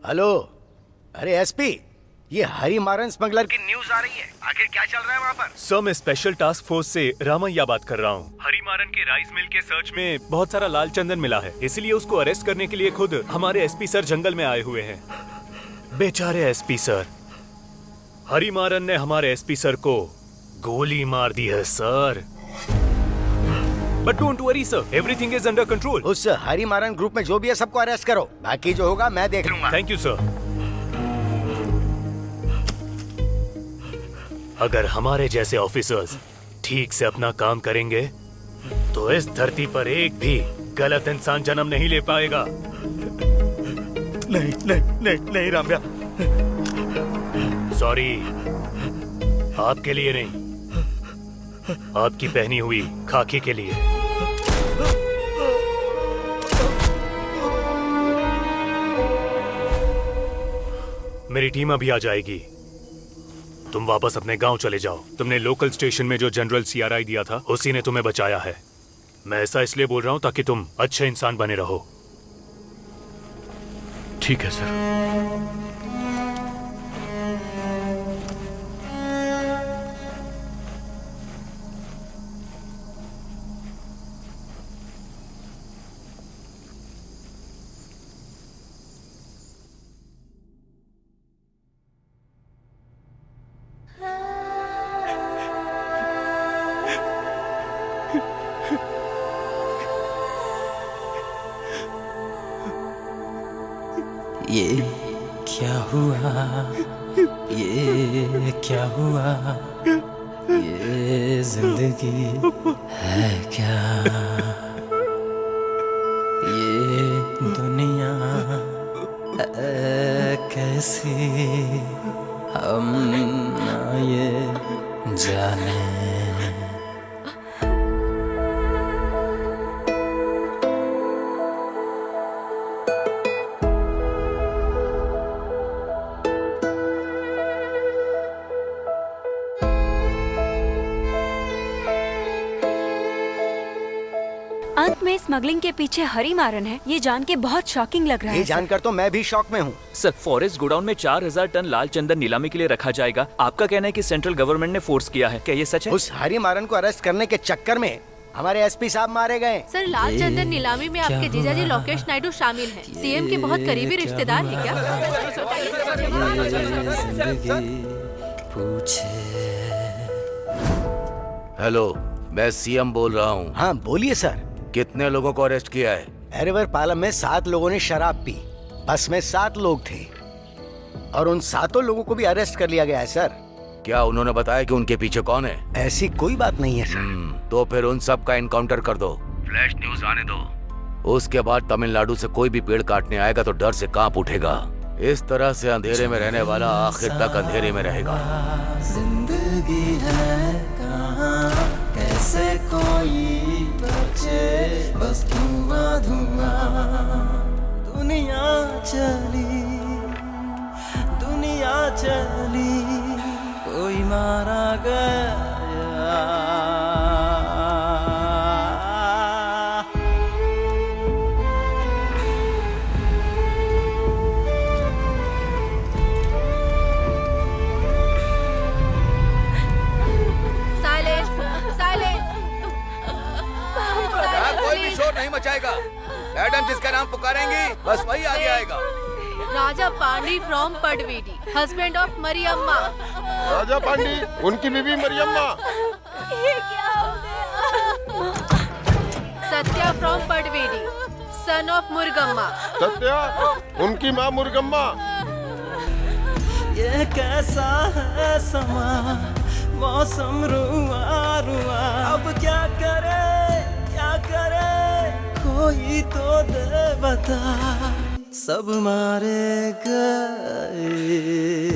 हेलो, अरे एसपी, ये हरिमारन स्मगलर की न्यूज आ रही है। आखिर क्या चल रहा है वहाँ पर? सर, मैं स्पेशल टास्क फोर्स से रामैया बात कर रहा हूँ। हरिमारन के राइस मिल के सर्च में बहुत सारा लाल चंदन मिला है, इसलिए उसको अरेस्ट करने के लिए खुद हमारे एसपी सर जंगल में आए हुए हैं। बेचारे एसपी सर, हरिमारन ने हमारे एसपी सर को गोली मार दी है sir. But don't worry sir, everything is under control. उस हरिमारन ग्रुप में जो भी है सबको अरेस्ट करो, बाकी जो होगा मैं देख लूंगा। Thank you sir. अगर हमारे जैसे ऑफिसर्स ठीक से अपना काम करेंगे तो इस धरती पर एक भी गलत इंसान जन्म नहीं ले पाएगा। नहीं नहीं नहीं नहीं रामया, सॉरी, आपके लिए नहीं, आपकी पहनी हुई खाकी के लिए। मेरी टीम अभी आ जाएगी, तुम वापस अपने गांव चले जाओ। तुमने लोकल स्टेशन में जो जनरल CRI दिया था उसी ने तुम्हें बचाया है। मैं ऐसा इसलिए बोल रहा हूं ताकि तुम अच्छे इंसान बने रहो। ठीक है सर। ये क्या हुआ, ये क्या हुआ, ये जिंदगी है क्या, ये दुनिया है कैसी, हम ना ये जाने। अंत में स्मगलिंग के पीछे हरिमारन है, ये जान के बहुत शॉकिंग लग रहा है। ये जानकर तो मैं भी शॉक में हूँ। सर, फॉरेस्ट गोडाउन में 4000 टन लाल चंदन नीलामी के लिए रखा जाएगा। आपका कहना है कि सेंट्रल गवर्नमेंट ने फोर्स किया है, क्या ये सच है? उस हरिमारन को अरेस्ट करने के चक्कर में हमारे एसपी साहब मारे गए। सर, लाल चंदन नीलामी में आपके जीजाजी लोकेश नायडू शामिल हैं। सीएम के बहुत करीबी रिश्तेदार हैं क्या? हेलो, मैं सीएम बोल रहा हूँ। हाँ बोलिए सर। कितने लोगों को अरेस्ट किया है? एरेवर पालम में 7 लोगों ने शराब पी, बस में 7 लोग थे। और उन 7 लोगों को भी अरेस्ट कर लिया गया है सर। क्या उन्होंने बताया कि उनके पीछे कौन है? ऐसी कोई बात नहीं है सर। तो फिर उन सब का एनकाउंटर कर दो, फ्लैश न्यूज आने दो। उसके बाद तमिलनाडु से कोई भी पेड़ काटने आएगा तो डर से कांप उठेगा। इस तरह से अंधेरे में रहने वाला आखिर तक अंधेरे में रहेगा। जिंदगी है कहाँ, कैसे कोई बचे, बस धुआं धुआं। दुनिया चली, दुनिया चली, कोई मारा गया। कोई भी शोर नहीं मचाएगा। मैडम जिसका नाम पुकारेंगी बस वही आगे आएगा। Raja Pandi from Padavedi, husband of Mariyamma. Raja Pandi, उनकी बीवी मरियम्मा। ये क्या हो गया? Satya from Padavedi, son of Murgamma. Satya, उनकी माँ मुर्गम्मा। ये कैसा है समा, मौसम रुआ रुआ। अब क्या करे, क्या करे, कोई तो दे बता। सब मारे गए।